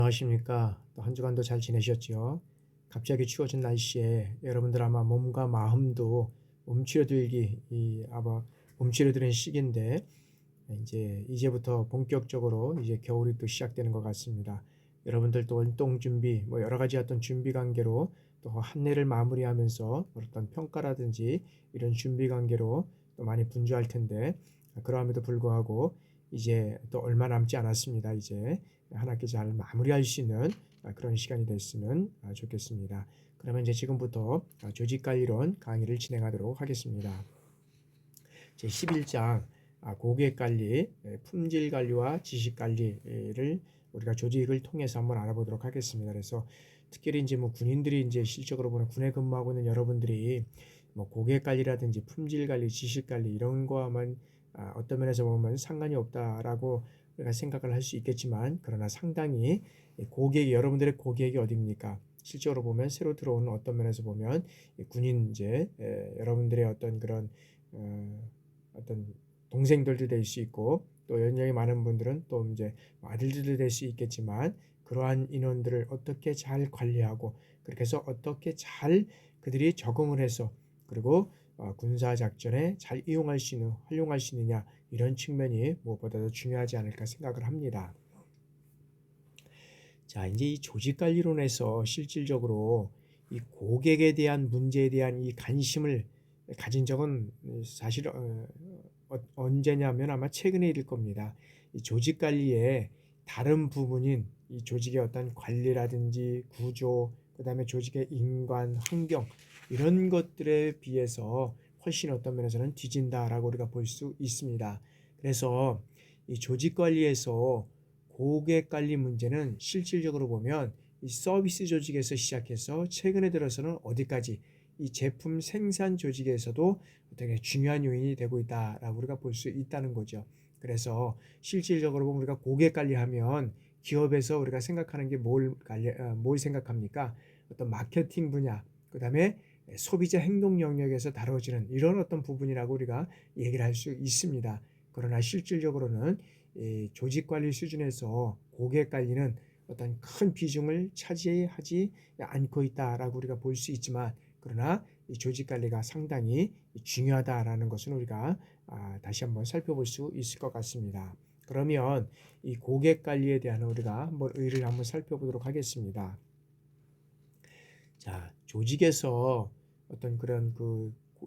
안녕하십니까. 또 한 주간도 잘 지내셨죠? 갑자기 추워진 날씨에 여러분들 아마 몸과 마음도 움츠러들기 아마 움츠러드는 시기인데 이제부터 본격적으로 이제 겨울이 또 시작되는 것 같습니다. 여러분들 또 운동 준비 여러 가지 어떤 준비 관계로 또 한 해를 마무리하면서 어떤 평가라든지 이런 준비 관계로 또 많이 분주할 텐데 그러함에도 불구하고 이제 또 얼마 남지 않았습니다. 이제 한 학기 잘 마무리할 수 있는 그런 시간이 됐으면 좋겠습니다. 그러면 이제 지금부터 조직관리론 강의를 진행하도록 하겠습니다. 제 11장 고객관리, 품질관리와 지식관리를 우리가 조직을 통해서 한번 알아보도록 하겠습니다. 그래서 특별히 이제 군인들이 이제 실적으로 보면 군에 근무하고 있는 여러분들이 고객관리라든지 품질관리, 지식관리 이런 거와만 어떤 면에서 보면 상관이 없다라고 우리가 생각을 할 수 있겠지만, 그러나 상당히 여러분들의 고객이 어디입니까? 실적으로 보면 새로 들어오는 어떤 면에서 보면 군인 이제 여러분들의 어떤 그런 어떤 동생들도 될 수 있고, 또 연령이 많은 분들은 또 이제 아들들도 될 수 있겠지만, 그러한 인원들을 어떻게 잘 관리하고 그렇게 해서 어떻게 잘 그들이 적응을 해서 그리고 군사 작전에 잘 이용할 수 있는 활용할 수 있느냐, 이런 측면이 무엇보다도 중요하지 않을까 생각을 합니다. 자, 이제 이 조직관리론에서 실질적으로 이 고객에 대한 문제에 대한 이 관심을 가진 적은 사실 언제냐면 아마 최근의 일일 겁니다. 이 조직관리의 다른 부분인 이 조직의 어떤 관리라든지 구조, 그다음에 조직의 인간, 환경 이런 것들에 비해서 훨씬 어떤 면에서는 뒤진다라고 우리가 볼 수 있습니다. 그래서 이 조직관리에서 고객관리 문제는 실질적으로 보면 이 서비스 조직에서 시작해서 최근에 들어서는 어디까지 이 제품 생산 조직에서도 되게 중요한 요인이 되고 있다라고 우리가 볼 수 있다는 거죠. 그래서 실질적으로 보면 우리가 고객 관리하면 기업에서 우리가 생각하는 게 뭘 생각합니까? 어떤 마케팅 분야, 그다음에 소비자 행동 영역에서 다뤄지는 이런 어떤 부분이라고 우리가 얘기를 할 수 있습니다. 그러나 실질적으로는 이 조직 관리 수준에서 고객 관리는 어떤 큰 비중을 차지하지 않고 있다라고 우리가 볼 수 있지만, 그러나 이 조직 관리가 상당히 중요하다라는 것은 우리가 다시 한번 살펴볼 수 있을 것 같습니다. 그러면 이 고객 관리에 대한 우리가 한번 의의를 한번 살펴보도록 하겠습니다. 자, 조직에서 어떤 그런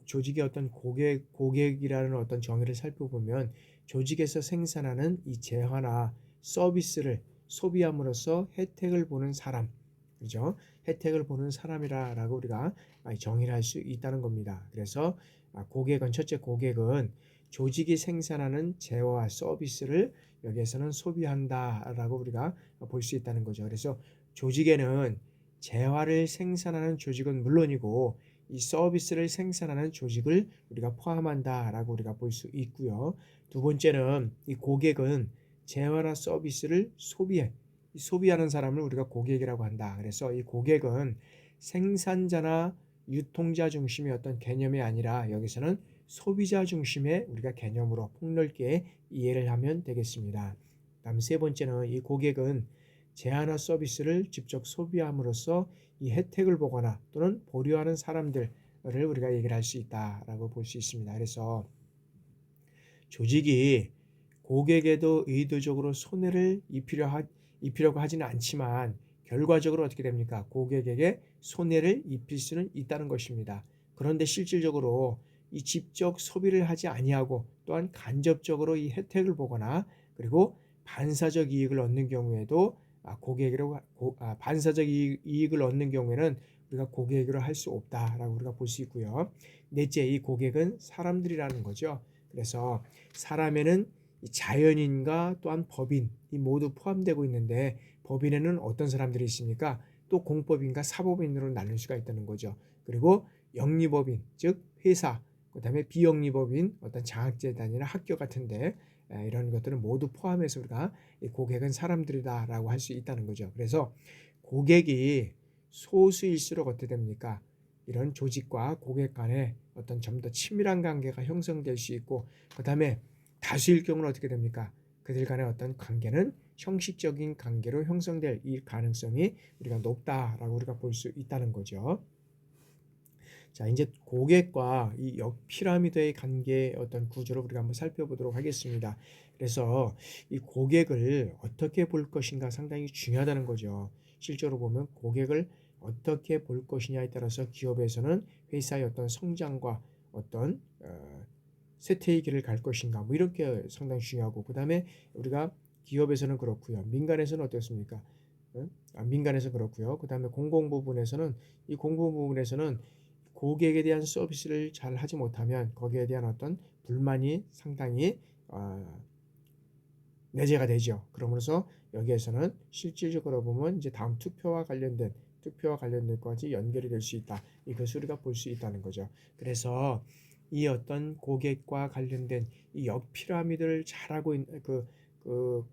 조직의 어떤 고객이라는 어떤 정의를 살펴보면, 조직에서 생산하는 이 재화나 서비스를 소비함으로써 혜택을 보는 사람, 그죠? 혜택을 보는 사람이라고 우리가 정의를 할 수 있다는 겁니다. 그래서 첫째 고객은 조직이 생산하는 재화와 서비스를 여기에서는 소비한다라고 우리가 볼 수 있다는 거죠. 그래서 조직에는 재화를 생산하는 조직은 물론이고 이 서비스를 생산하는 조직을 우리가 포함한다라고 우리가 볼 수 있고요. 두 번째는 이 고객은 재화나 서비스를 소비하는 사람을 우리가 고객이라고 한다. 그래서 이 고객은 생산자나 유통자 중심의 어떤 개념이 아니라 여기서는 소비자 중심의 우리가 개념으로 폭넓게 이해를 하면 되겠습니다. 다음 세 번째는 이 고객은 재화나 서비스를 직접 소비함으로써 이 혜택을 보거나 또는 보류하는 사람들을 우리가 얘기를 할 수 있다라고 볼 수 있습니다. 그래서 조직이 고객에도 의도적으로 손해를 입히려고 하지는 않지만 결과적으로 어떻게 됩니까? 고객에게 손해를 입힐 수는 있다는 것입니다. 그런데 실질적으로 이 직접 소비를 하지 아니하고 또한 간접적으로 이 혜택을 보거나 그리고 반사적 이익을 얻는 경우에도 반사적 이익을 얻는 경우에는 우리가 고객으로 할 수 없다라고 우리가 볼 수 있고요. 넷째, 이 고객은 사람들이라는 거죠. 그래서 사람에는 자연인과 또한 법인 이 모두 포함되고 있는데, 법인에는 어떤 사람들이 있습니까? 또 공법인과 사법인으로 나눌 수가 있다는 거죠. 그리고 영리법인, 즉 회사, 그다음에 비영리법인, 어떤 장학재단이나 학교 같은데 이런 것들은 모두 포함해서 우리가 고객은 사람들이다라고 할 수 있다는 거죠. 그래서 고객이 소수일수록 어떻게 됩니까? 이런 조직과 고객 간에 어떤 좀 더 친밀한 관계가 형성될 수 있고, 그 다음에 다수일 경우는 어떻게 됩니까? 그들 간의 어떤 관계는 형식적인 관계로 형성될 이 가능성이 우리가 높다라고 우리가 볼 수 있다는 거죠. 자, 이제 고객과 이 역피라미드의 관계의 어떤 구조를 우리가 한번 살펴보도록 하겠습니다. 그래서 이 고객을 어떻게 볼 것인가 상당히 중요하다는 거죠. 실제로 보면 고객을 어떻게 볼 것이냐에 따라서 기업에서는 회사의 어떤 성장과 어떤 쇠퇴의 길을 갈 것인가 뭐 이렇게 상당히 중요하고, 그 다음에 우리가 기업에서는 그렇고요. 민간에서는 어떻습니까? 민간에서 그렇고요. 그 다음에 공공 부분에서는 이 공공 부분에서는 고객에 대한 서비스를 잘 하지 못하면 거기에 대한 어떤 불만이 상당히 내재가 되죠. 그러면서 여기에서는 실질적으로 보면 이제 다음 투표와 관련된 것까지 연결이 될 수 있다. 이것을 우리가 볼 수 있다는 거죠. 그래서 이 어떤 고객과 관련된 이 역피라미드를 잘하고 있는 그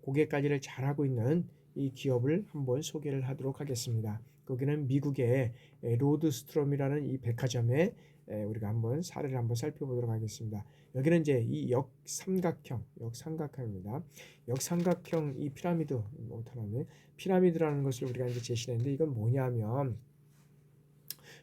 고객 관리를 잘하고 있는 이 기업을 한번 소개를 하도록 하겠습니다. 거기는 미국의 로드스트롬이라는 이 백화점에 우리가 한번 사례를 한번 살펴보도록 하겠습니다. 여기는 이제 이 역삼각형입니다. 역삼각형 이 피라미드 못하네. 피라미드라는 것을 우리가 이제 제시했는데 이건 뭐냐면,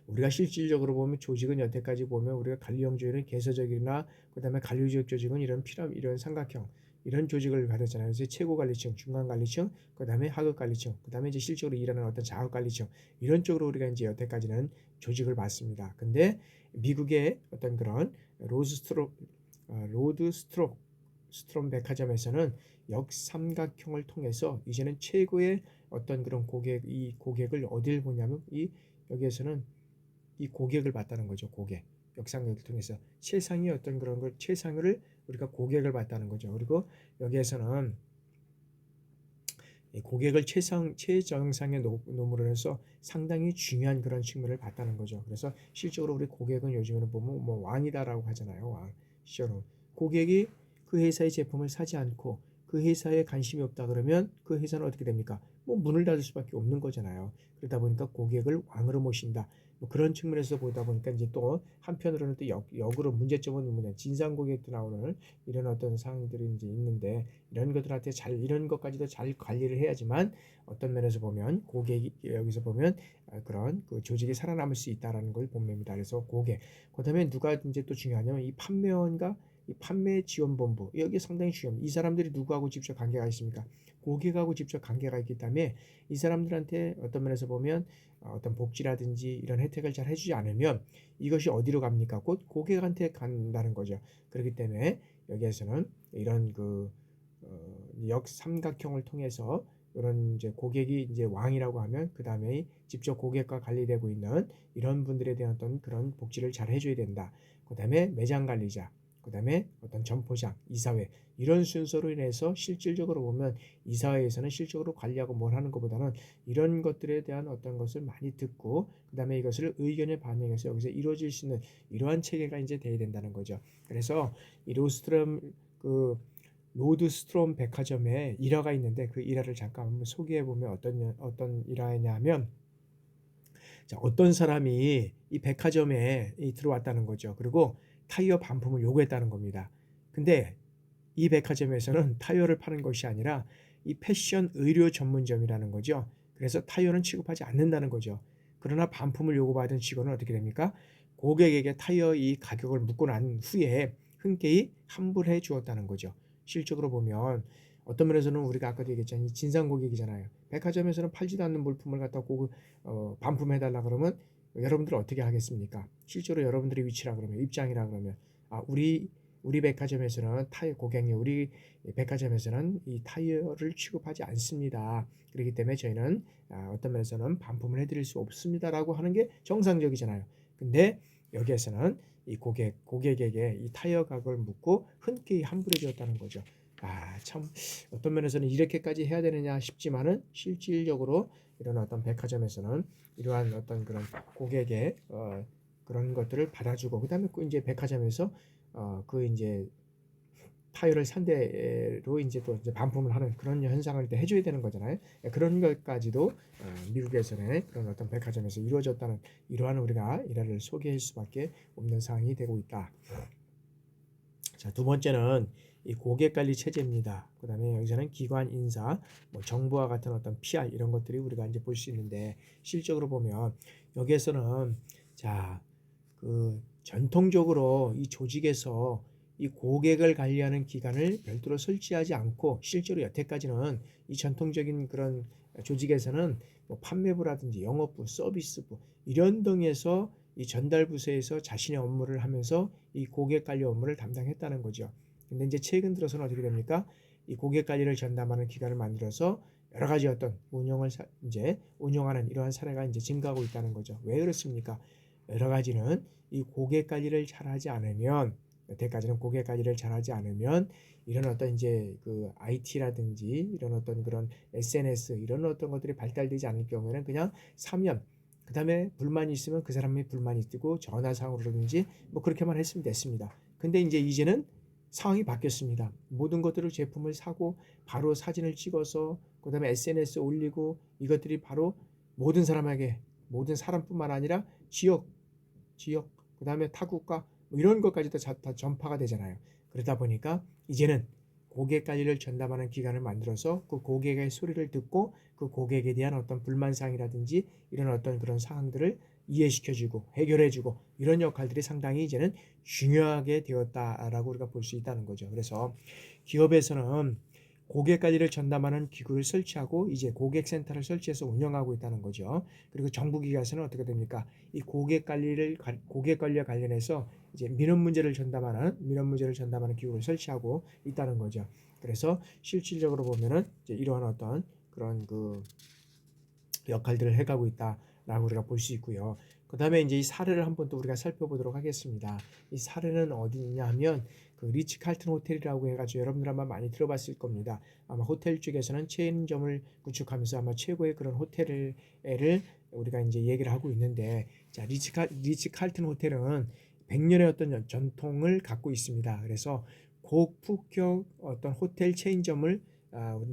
우리가 실질적으로 보면 조직은 여태까지 보면 우리가 관리형 조직은 개서적이나 그다음에 관리적 조직은 이런 이런 삼각형 이런 조직을 가졌잖아요. 그래서 최고 관리층, 중간 관리층, 그다음에 하급 관리층, 그다음에 이제 실적으로 일하는 어떤 자급 관리층 이런 쪽으로 우리가 이제 여태까지는 조직을 봤습니다. 근데 미국의 어떤 그런 로드스트롬 백화점에서는 역삼각형을 통해서 이제는 최고의 어떤 그런 이 고객을 어딜 보냐면 여기에서는 이 고객을 봤다는 거죠. 고객. 역삼각을 통해서 최상의 어떤 그런 걸 최상을 우리가 고객을 봤다는 거죠. 그리고 여기에서는 고객을 최정상의 놈으로 해서 상당히 중요한 그런 측면을 봤다는 거죠. 그래서 실적으로 우리 고객은 요즘에는 보면 뭐 왕이다라고 하잖아요. 왕. 실제로 고객이 그 회사의 제품을 사지 않고 그 회사에 관심이 없다 그러면 그 회사는 어떻게 됩니까? 뭐 문을 닫을 수밖에 없는 거잖아요. 그러다 보니까 고객을 왕으로 모신다. 뭐 그런 측면에서 보다 보니까 이제 또 한편으로는 또 역으로 문제점은 뭐냐, 진상 고객도 나오는 이런 어떤 상황들이 이제 있는데, 이런 것들한테 이런 것까지도 잘 관리를 해야지만 어떤 면에서 보면 고객이 여기서 보면 그런 그 조직이 살아남을 수 있다라는 걸 본면입니다. 그래서 고객, 그다음에 누가 이제 또 중요하냐면 이 판매원과 이 판매 지원본부, 여기 상당히 중요합니다. 이 사람들이 누구하고 직접 관계가 있습니까? 고객하고 직접 관계가 있기 때문에 이 사람들한테 어떤 면에서 보면 어떤 복지라든지 이런 혜택을 잘 해주지 않으면 이것이 어디로 갑니까? 곧 고객한테 간다는 거죠. 그렇기 때문에 여기에서는 이런 역삼각형을 통해서 이런 이제 고객이 이제 왕이라고 하면 그 다음에 직접 고객과 관리되고 있는 이런 분들에 대한 어떤 그런 복지를 잘 해줘야 된다. 그 다음에 매장 관리자, 그 다음에 어떤 점포장, 이사회 이런 순서로 인해서 실질적으로 보면 이사회에서는 실질적으로 관리하고 뭘 하는 것보다는 이런 것들에 대한 어떤 것을 많이 듣고 그 다음에 이것을 의견에 반영해서 여기서 이루어질 수 있는 이러한 체계가 이제 돼야 된다는 거죠. 그래서 이 로드스트롬 백화점에 일화가 있는데 그 일화를 잠깐 한번 소개해 보면 어떤 일화냐면, 자, 어떤 사람이 이 백화점에 들어왔다는 거죠. 그리고 타이어 반품을 요구했다는 겁니다. 근데 이 백화점에서는 타이어를 파는 것이 아니라 이 패션 의료 전문점이라는 거죠. 그래서 타이어는 취급하지 않는다는 거죠. 그러나 반품을 요구받은 직원은 어떻게 됩니까? 고객에게 타이어 이 가격을 묻고 난 후에 흔쾌히 환불해 주었다는 거죠. 실적으로 보면 어떤 면에서는 우리가 아까도 얘기했잖아요. 진상 고객이잖아요. 백화점에서는 팔지도 않는 물품을 갖다 반품해달라 그러면 여러분들 어떻게 하겠습니까? 실제로 여러분들의 위치라 그러면, 입장이라 그러면, 우리 백화점에서는 고객님, 우리 백화점에서는 이 타이어를 취급하지 않습니다. 그렇기 때문에 저희는 어떤 면에서는 반품을 해드릴 수 없습니다라고 하는 게 정상적이잖아요. 근데 여기에서는 이 고객에게 이 타이어 가격을 묻고 흔쾌히 환불해 주었다는 거죠. 참 어떤 면에서는 이렇게까지 해야 되느냐 싶지만은 실질적으로 이런 어떤 백화점에서는 이러한 어떤 그런 고객의 그런 것들을 받아주고, 그다음에 이제 백화점에서 그 이제 타이어를 상대로 이제 또 이제 반품을 하는 그런 현상을 해줘야 되는 거잖아요. 그런 것까지도 미국에서는 그런 어떤 백화점에서 이루어졌다는 이러한 우리가 일화를 소개할 수밖에 없는 상황이 되고 있다. 자, 두 번째는 이 고객 관리 체제입니다. 그다음에 여기서는 기관 인사, 뭐 정부와 같은 어떤 PR 이런 것들이 우리가 이제 볼 수 있는데 실적으로 보면 여기에서는 자, 그 전통적으로 이 조직에서 이 고객을 관리하는 기관을 별도로 설치하지 않고 실제로 여태까지는 이 전통적인 그런 조직에서는 뭐 판매부라든지 영업부, 서비스부 이런 등에서 이 전달 부서에서 자신의 업무를 하면서 이 고객 관리 업무를 담당했다는 거죠. 근데 이제 최근 들어서는 어떻게 됩니까? 이 고객 관리를 전담하는 기관을 만들어서 여러 가지 어떤 이제 운영하는 이러한 사례가 이제 증가하고 있다는 거죠. 왜 그렇습니까? 여러 가지는 이 고객 관리를 잘하지 않으면 여태까지는 고객 관리를 잘하지 않으면 이런 어떤 이제 그 IT라든지 이런 어떤 그런 SNS 이런 어떤 것들이 발달되지 않을 경우에는 그냥 사면 그다음에 불만이 있으면 그 사람이 불만이 있고 전화상으로든지 뭐 그렇게만 했으면 됐습니다. 근데 이제는 상황이 바뀌었습니다. 모든 것들을 제품을 사고 바로 사진을 찍어서 그다음에 SNS에 올리고 이것들이 바로 모든 사람에게 모든 사람뿐만 아니라 지역 그다음에 타국가 뭐 이런 것까지도 다 전파가 되잖아요. 그러다 보니까 이제는 고객 관리를 전담하는 기관을 만들어서 그 고객의 소리를 듣고 그 고객에 대한 어떤 불만사항이라든지 이런 어떤 그런 사항들을 이해시켜주고 해결해주고 이런 역할들이 상당히 이제는 중요하게 되었다라고 우리가 볼 수 있다는 거죠. 그래서 기업에서는 고객 관리를 전담하는 기구를 설치하고 이제 고객센터를 설치해서 운영하고 있다는 거죠. 그리고 정부 기관에서는 어떻게 됩니까? 이 고객 관리와 관련해서 이제 민원 문제를 전담하는 기구를 설치하고 있다는 거죠. 그래서 실질적으로 보면은 이제 이러한 어떤 그런 그 역할들을 해가고 있다라고 우리가 볼 수 있고요. 그 다음에 이제 이 사례를 한번 또 우리가 살펴보도록 하겠습니다. 이 사례는 어디 있냐 하면 그 리츠 칼튼 호텔이라고 해가지고 여러분들 아마 많이 들어봤을 겁니다. 아마 호텔 쪽에서는 체인점을 구축하면서 아마 최고의 그런 호텔을 우리가 이제 얘기를 하고 있는데 자 리츠 칼튼 호텔은 100년의 어떤 전통을 갖고 있습니다. 그래서 고품격 어떤 호텔 체인점을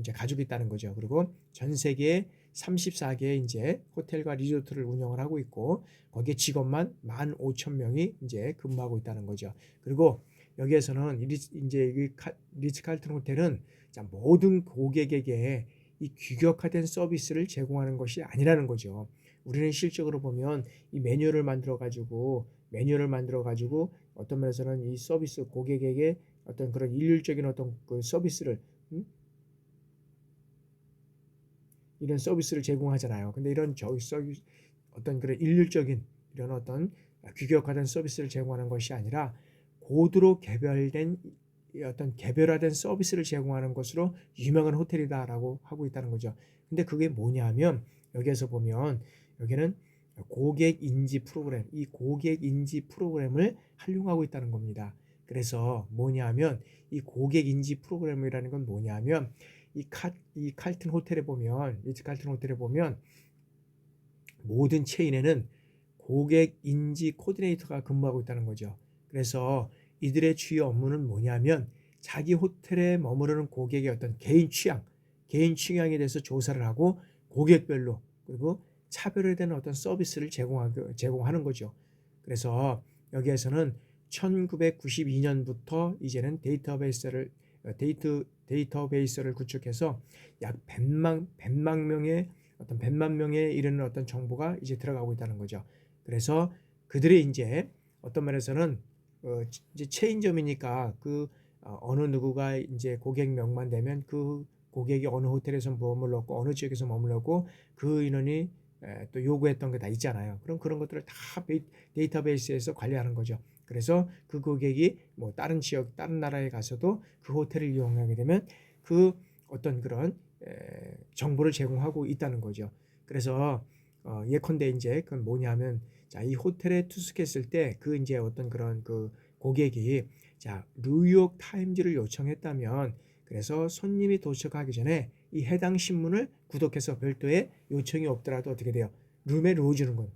이제 가지고 있다는 거죠. 그리고 전 세계 34개의 이제 호텔과 리조트를 운영을 하고 있고 거기에 직원만 15,000명이 이제 근무하고 있다는 거죠. 그리고 여기에서는 이제 리츠 칼튼 호텔은 모든 고객에게 이 규격화된 서비스를 제공하는 것이 아니라는 거죠. 우리는 실적으로 보면 이 매뉴얼을 만들어 가지고 어떤 면에서는 이 서비스 고객에게 어떤 그런 일률적인 어떤 그 서비스를 이런 서비스를 제공하잖아요. 근데 이런 서비스 어떤 그런 일률적인 이런 어떤 규격화된 서비스를 제공하는 것이 아니라 고도로 개별화된 서비스를 제공하는 것으로 유명한 호텔이다라고 하고 있다는 거죠. 근데 그게 뭐냐 하면 여기에서 보면 여기는 고객 인지 프로그램, 이 고객 인지 프로그램을 활용하고 있다는 겁니다. 그래서 뭐냐 하면 이 고객 인지 프로그램이라는 건 뭐냐 하면 이 칼튼 호텔에 보면 리츠 칼튼 호텔에 보면 모든 체인에는 고객 인지 코디네이터가 근무하고 있다는 거죠. 그래서 이들의 주요 업무는 뭐냐면 자기 호텔에 머무르는 고객의 어떤 개인 취향에 대해서 조사를 하고 고객별로 그리고 차별화된 어떤 서비스를 제공하는 거죠. 그래서 여기에서는 1992년부터 이제는 데이터베이스를 구축해서 약 100만 명에 이르는 어떤 정보가 이제 들어가고 있다는 거죠. 그래서 그들이 이제 어떤 면에서는 이제 체인점이니까 어느 누구가 이제 고객명만 되면 그 고객이 어느 호텔에서 머물렀고 어느 지역에서 머물렀고 그 인원이 또 요구했던 게 다 있잖아요. 그럼 그런 것들을 다 데이터베이스에서 관리하는 거죠. 그래서 그 고객이 뭐 다른 나라에 가서도 그 호텔을 이용하게 되면 그 어떤 그런 정보를 제공하고 있다는 거죠. 그래서 예컨대 이제 그건 뭐냐면 이 호텔에 투숙했을 때 그 이제 어떤 그런 그 고객이 뉴욕 타임즈를 요청했다면 그래서 손님이 도착하기 전에 이 해당 신문을 구독해서 별도의 요청이 없더라도 어떻게 돼요? 룸에 넣어주는 건.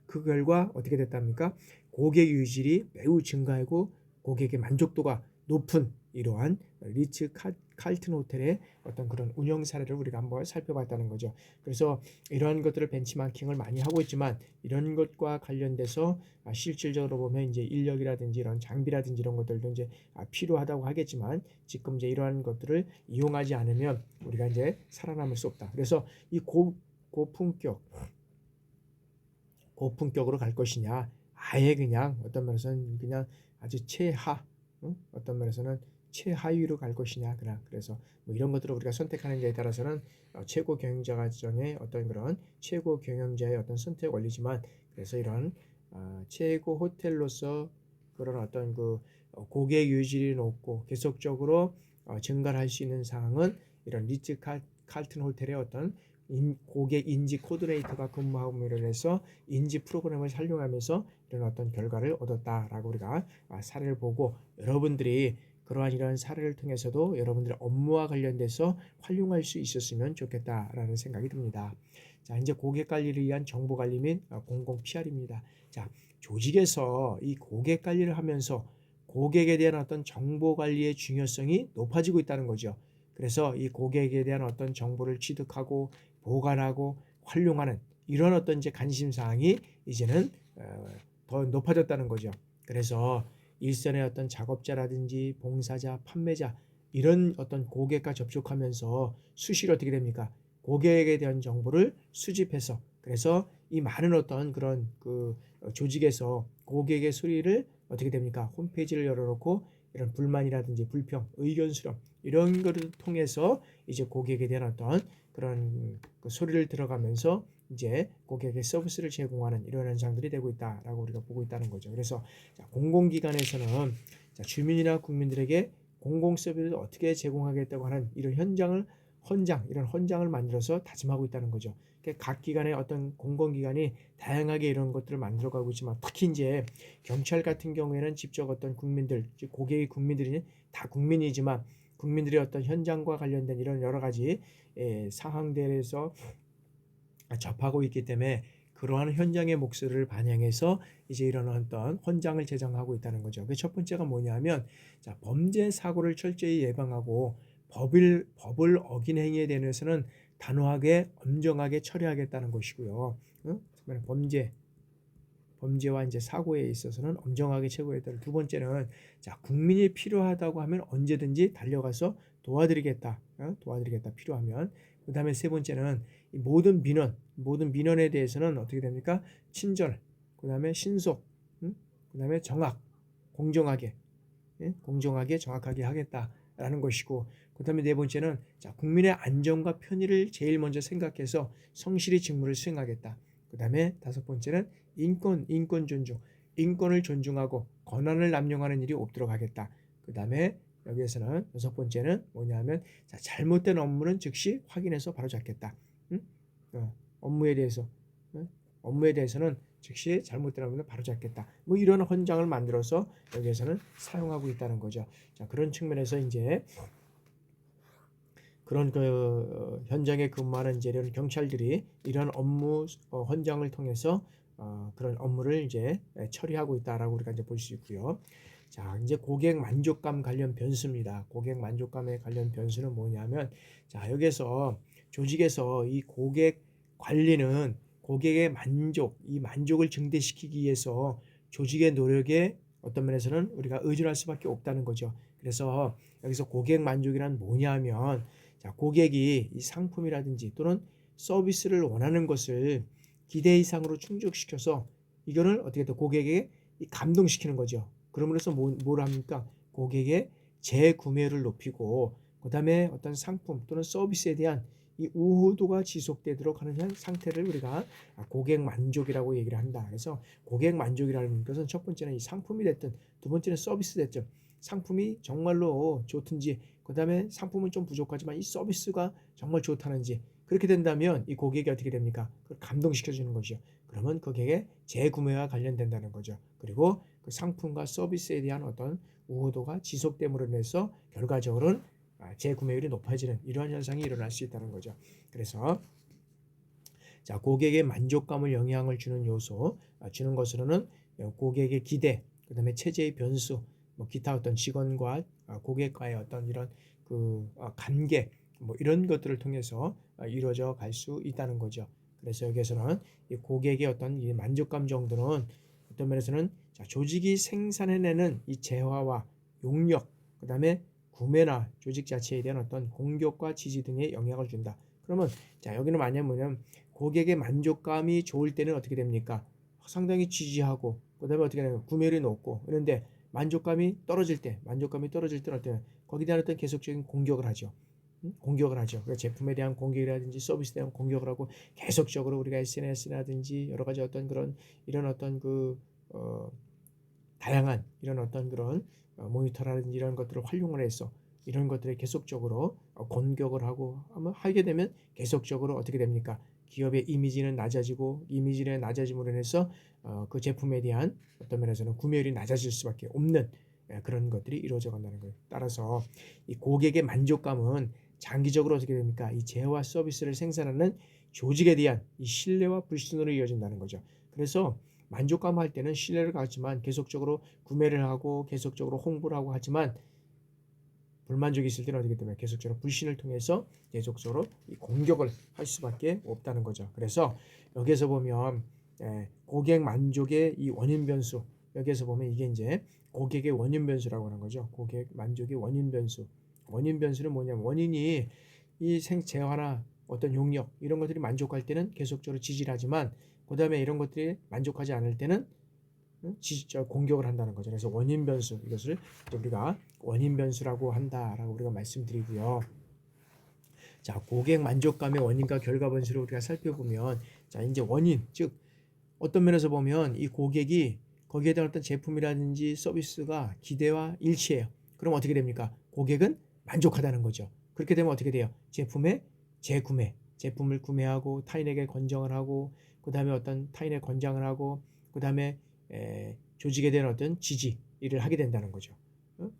그 결과 어떻게 됐답니까? 고객 유질이 매우 증가하고 고객의 만족도가 높은 이러한 리츠 칼튼 호텔의 어떤 그런 운영 사례를 우리가 한번 살펴봤다는 거죠. 그래서 이러한 것들을 벤치마킹을 많이 하고 있지만 이런 것과 관련돼서 실질적으로 보면 이제 인력이라든지 이런 장비라든지 이런 것들도 이제 필요하다고 하겠지만 지금 이제 이러한 것들을 이용하지 않으면 우리가 이제 살아남을 수 없다. 그래서 이 고품격으로 갈 것이냐, 아예 그냥 어떤 면에서는 그냥 아주 최하, 어떤 면에서는 최하위로 갈 것이냐, 그래서 뭐 이런 것들을 우리가 선택하는 데에 따라서는 최고 경영자 과정의 어떤 그런 최고 경영자의 어떤 선택 원리지만, 그래서 이런 최고 호텔로서 그런 어떤 그 고객 유지율이 높고 계속적으로 증가할 수 있는 상황은 이런 리츠 칼튼 호텔의 어떤 고객 인지 코디네이터가 근무함으로 해서 인지 프로그램을 활용하면서 이런 어떤 결과를 얻었다라고 우리가 사례를 보고, 여러분들이 그러한 이런 사례를 통해서도 여러분들의 업무와 관련돼서 활용할 수 있었으면 좋겠다라는 생각이 듭니다. 자, 이제 고객 관리를 위한 정보 관리 및 공공 PR입니다. 자, 조직에서 이 고객 관리를 하면서 고객에 대한 어떤 정보 관리의 중요성이 높아지고 있다는 거죠. 그래서 이 고객에 대한 어떤 정보를 취득하고 보관하고 활용하는 이런 어떤 이제 관심 사항이 이제는 더 높아졌다는 거죠. 그래서 일선의 어떤 작업자라든지 봉사자, 판매자 이런 어떤 고객과 접촉하면서 수시로 어떻게 됩니까? 고객에 대한 정보를 수집해서, 그래서 이 많은 어떤 그런 그 조직에서 고객의 소리를 어떻게 됩니까? 홈페이지를 열어놓고 이런 불만이라든지 불평, 의견 수렴 이런 것을 통해서 이제 고객에 대한 어떤 그런 그 소리를 들어가면서 이제 고객에게 서비스를 제공하는 이런 현상들이 되고 있다라고 우리가 보고 있다는 거죠. 그래서 공공기관에서는 주민이나 국민들에게 공공 서비스를 어떻게 제공하겠다고 하는 이런 이런 헌장을 만들어서 다짐하고 있다는 거죠. 각 기관의 어떤 공공기관이 다양하게 이런 것들을 만들어가고 있지만, 특히 이제 경찰 같은 경우에는 직접 어떤 국민들, 즉 고객이 국민들이 다 국민이지만 국민들의 어떤 현장과 관련된 이런 여러 가지 상황들에서 접하고 있기 때문에 그러한 현장의 목소리를 반영해서 이제 이런 어떤 헌장을 제정하고 있다는 거죠. 그 첫 번째가 뭐냐면, 자, 범죄 사고를 철저히 예방하고 법을 어긴 행위에 대해서는 단호하게 엄정하게 처리하겠다는 것이고요. 범죄와 이제 사고에 있어서는 엄정하게 처리하겠다. 두 번째는 자, 국민이 필요하다고 하면 언제든지 달려가서 도와드리겠다. 필요하면. 그다음에 세 번째는 모든 민원에 대해서는 어떻게 됩니까? 친절, 그다음에 신속, 그다음에 정확, 공정하게 정확하게 하겠다라는 것이고, 그다음에 네 번째는 자, 국민의 안전과 편의를 제일 먼저 생각해서 성실히 직무를 수행하겠다. 그다음에 다섯 번째는 인권 존중, 인권을 존중하고 권한을 남용하는 일이 없도록 하겠다. 그다음에 여기에서는 여섯 번째는 뭐냐면, 자, 잘못된 업무는 즉시 확인해서 바로잡겠다. 업무에 대해서는 즉시 잘못된 업무는 바로잡겠다. 뭐 이런 헌장을 만들어서 여기에서는 사용하고 있다는 거죠. 자, 그런 측면에서 이제 그런 그 현장에 근무하는 이제 이런 경찰들이 이런 업무 헌장을 통해서 그런 업무를 이제 처리하고 있다라고 우리가 이제 볼 수 있고요. 자, 이제 고객 만족감 관련 변수입니다. 고객 만족감에 관련 변수는 뭐냐면, 자, 여기서 조직에서 이 고객 관리는 고객의 이 만족을 증대시키기 위해서 조직의 노력에 어떤 면에서는 우리가 의존할 수밖에 없다는 거죠. 그래서 여기서 고객 만족이란 뭐냐면, 자, 고객이 이 상품이라든지 또는 서비스를 원하는 것을 기대 이상으로 충족시켜서 이거를 어떻게 또 고객에게 감동시키는 거죠. 그러므로써 뭘 합니까? 고객의 재구매를 높이고, 그 다음에 어떤 상품 또는 서비스에 대한 이 우호도가 지속되도록 하는 상태를 우리가 고객 만족이라고 얘기를 한다. 그래서 고객 만족이라는 것은 첫 번째는 이 상품이 됐든 두 번째는 서비스 됐든 상품이 정말로 좋든지, 그 다음에 상품은 좀 부족하지만 이 서비스가 정말 좋다는지, 그렇게 된다면 이 고객이 어떻게 됩니까? 그걸 감동시켜주는 거죠. 그러면 고객의 재구매와 관련된다는 거죠. 그리고 그 상품과 서비스에 대한 어떤 우호도가 지속됨으로 인해서 결과적으로는 재구매율이 높아지는 이러한 현상이 일어날 수 있다는 거죠. 그래서 자, 고객의 만족감을 영향을 주는 요소, 주는 것으로는 고객의 기대, 그 다음에 체제의 변수, 뭐 기타 어떤 직원과 고객과의 어떤 이런 관계 뭐 이런 것들을 통해서 이루어져 갈 수 있다는 거죠. 그래서 여기에서는 이 고객의 어떤 이 만족감 정도는 어떤 면에서는 조직이 생산해내는 이 재화와 용역, 그다음에 구매나 조직 자체에 대한 어떤 공격과 지지 등에 영향을 준다. 그러면 여기는 만약 뭐냐면 고객의 만족감이 좋을 때는 어떻게 됩니까? 상당히 지지하고 그다음에 어떻게 되냐면 구매율이 높고 그런데 만족감이 떨어질 때는 어때요? 거기에 대한 어떤 계속적인 공격을 하죠. 공격을 하죠. 그러니까 제품에 대한 공격이라든지 서비스에 대한 공격을 하고 계속적으로 우리가 SNS라든지 여러 가지 어떤 그런 이런 어떤 다양한 이런 어떤 그런 모니터라든지 이런 것들을 활용을 해서 이런 것들에 계속적으로 공격을 하고 하게 되면 계속적으로 어떻게 됩니까? 기업의 이미지는 낮아지고 이미지는 낮아짐으로 인해서 그 제품에 대한 어떤 면에서는 구매율이 낮아질 수밖에 없는 그런 것들이 이루어져 간다는 거예요. 따라서 이 고객의 만족감은 장기적으로 어떻게 됩니까? 이 재화 서비스를 생산하는 조직에 대한 이 신뢰와 불신으로 이어진다는 거죠. 그래서 만족감할 때는 신뢰를 갖지만 계속적으로 구매를 하고 계속적으로 홍보를 하고 하지만 불만족이 있을 때는 어떻게 되면 계속적으로 불신을 통해서 계속적으로 이 공격을 할 수밖에 없다는 거죠. 그래서 여기에서 보면 고객 만족의 이 원인 변수, 여기에서 보면 이게 이제 고객의 원인 변수라고 하는 거죠. 고객 만족의 원인 변수. 원인 변수는 뭐냐면 원인이 이 생재화나 어떤 용역 이런 것들이 만족할 때는 계속적으로 지지를 하지만 그 다음에 이런 것들이 만족하지 않을 때는 공격을 한다는 거죠. 그래서 원인 변수, 이것을 우리가 원인 변수라고 한다라고 우리가 말씀드리고요. 자, 고객 만족감의 원인과 결과 변수를 우리가 살펴보면 자, 이제 원인, 즉 어떤 면에서 보면 이 고객이 거기에 대한 어떤 제품이라든지 서비스가 기대와 일치해요. 그럼 어떻게 됩니까? 고객은 만족하다는 거죠. 그렇게 되면 어떻게 돼요? 제품의 재구매, 제품을 구매하고 타인에게 권장을 하고 그 다음에 어떤 타인의 권장을 하고 그 다음에 조직에 대한 어떤 지지를 하게 된다는 거죠.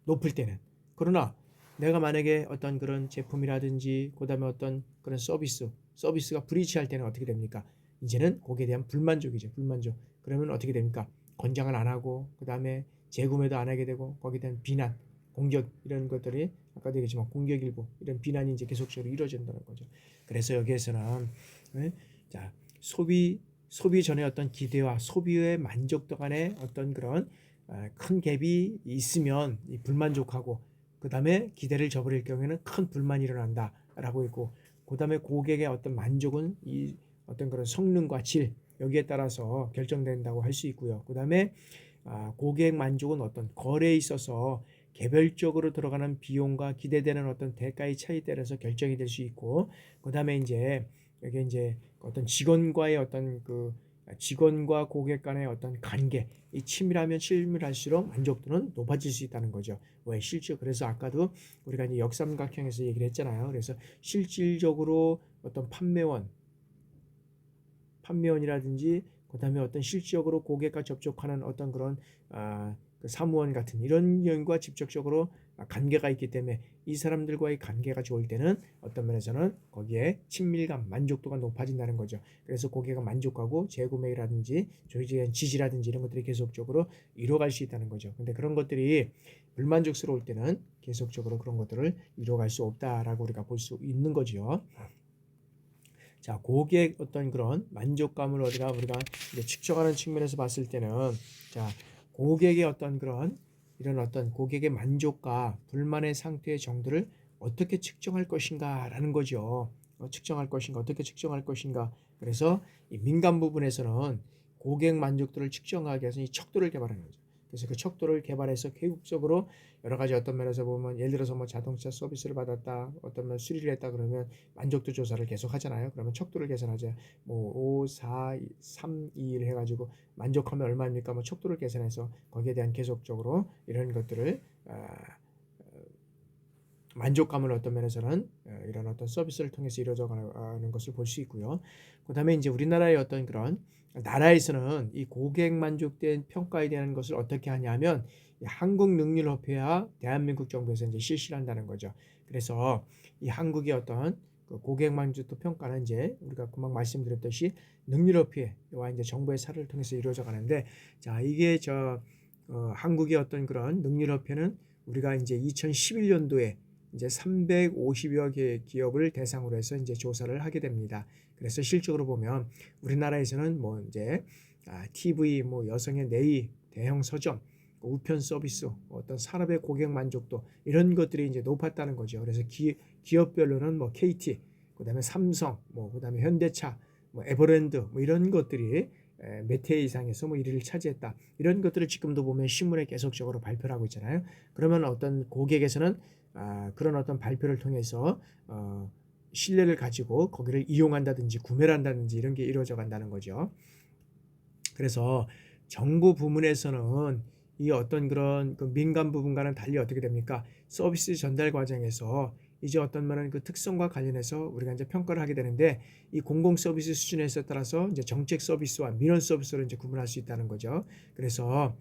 높을 때는. 그러나 내가 만약에 어떤 그런 제품이라든지 그 다음에 어떤 그런 서비스가 불이치할 때는 어떻게 됩니까? 이제는 거기에 대한 불만족이죠. 불만족. 그러면 어떻게 됩니까? 권장을 안 하고 그 다음에 재구매도 안 하게 되고 거기에 대한 비난, 공격 이런 것들이 아까도 얘기했지만 공격일보 이런 비난이 이제 계속적으로 이루어진다는 거죠. 그래서 여기에서는 자 소비 전에 어떤 기대와 소비의 만족도 간의 어떤 그런 큰 갭이 있으면 불만족하고 그 다음에 기대를 저버릴 경우에는 큰 불만이 일어난다라고 있고 그 다음에 고객의 어떤 만족은 이 어떤 그런 성능과 질 여기에 따라서 결정된다고 할 수 있고요. 그 다음에 고객 만족은 어떤 거래에 있어서 개별적으로 들어가는 비용과 기대되는 어떤 대가의 차이에 따라서 결정이 될 수 있고 그 다음에 이제 여기 이제 어떤 직원과의 어떤 직원과 고객 간의 어떤 관계 이 친밀할수록 만족도는 높아질 수 있다는 거죠. 왜 실제 그래서 아까도 우리가 이제 역삼각형에서 얘기를 했잖아요. 그래서 실질적으로 어떤 판매원이라든지 그다음에 어떤 실질적으로 고객과 접촉하는 어떤 그런 사무원 같은 이런 연과 직접적으로 관계가 있기 때문에 이 사람들과의 관계가 좋을 때는 어떤 면에서는 거기에 친밀감, 만족도가 높아진다는 거죠. 그래서 고객가 만족하고 재구매라든지 조직에 대한 지지라든지 이런 것들이 계속적으로 이루어갈 수 있다는 거죠. 근데 그런 것들이 불만족스러울 때는 계속적으로 그런 것들을 이루어갈 수 없다라고 우리가 볼 수 있는 거죠. 자, 고객 어떤 그런 만족감을 우리가 이제 측정하는 측면에서 봤을 때는 자, 고객의 어떤 그런 이런 어떤 고객의 만족과 불만의 상태의 정도를 어떻게 측정할 것인가라는 거죠. 측정할 것인가, 어떻게 측정할 것인가. 그래서 이 민간 부분에서는 고객 만족도를 측정하기 위해서 이 척도를 개발하는 거죠. 그래서 그 척도를 개발해서 계속적으로 여러 가지 어떤 면에서 보면 예를 들어서 뭐 자동차 서비스를 받았다, 어떤 면 수리를 했다 그러면 만족도 조사를 계속 하잖아요. 그러면 척도를 계산하죠. 뭐 5, 4, 3, 2, 1 해가지고 만족하면 얼마입니까? 뭐 척도를 계산해서 거기에 대한 계속적으로 이런 것들을 만족감을 어떤 면에서는 이런 어떤 서비스를 통해서 이루어져 가는 것을 볼 수 있고요. 그 다음에 이제 우리나라의 어떤 그런 나라에서는 이 고객 만족된 평가에 대한 것을 어떻게 하냐면 한국능률협회와 대한민국 정부에서 이제 실시를 한다는 거죠. 그래서 이 한국의 어떤 고객 만족도 평가는 이제 우리가 금방 말씀드렸듯이 능률협회와 이제 정부의 사례를 통해서 이루어져 가는데 자 이게 한국의 어떤 그런 능률협회는 우리가 이제 2011년도에 이제 350여 개 기업을 대상으로 해서 이제 조사를 하게 됩니다. 그래서 실적으로 보면 우리나라에서는 뭐 이제 TV, 뭐 여성의 내의, 대형 서점, 우편 서비스, 어떤 산업의 고객 만족도 이런 것들이 이제 높았다는 거죠. 그래서 기업별로는 뭐 KT, 그다음에 삼성, 뭐 그다음에 현대차, 뭐 에버랜드, 뭐 이런 것들이 몇 회 이상에서 뭐 1위를 차지했다. 이런 것들을 지금도 보면 신문에 계속적으로 발표를 하고 있잖아요. 그러면 어떤 고객에서는 그런 어떤 발표를 통해서 신뢰를 가지고 거기를 이용한다든지 구매를 한다든지 이런 게 이루어져 간다는 거죠. 그래서 정부 부문에서는 이 어떤 그런 그 민간 부분과는 달리 어떻게 됩니까? 서비스 전달 과정에서 이제 어떤 말은 그 특성과 관련해서 우리가 이제 평가를 하게 되는데 이 공공 서비스 수준에 따라서 이제 정책 서비스와 민원 서비스를 이제 구분할 수 있다는 거죠. 그래서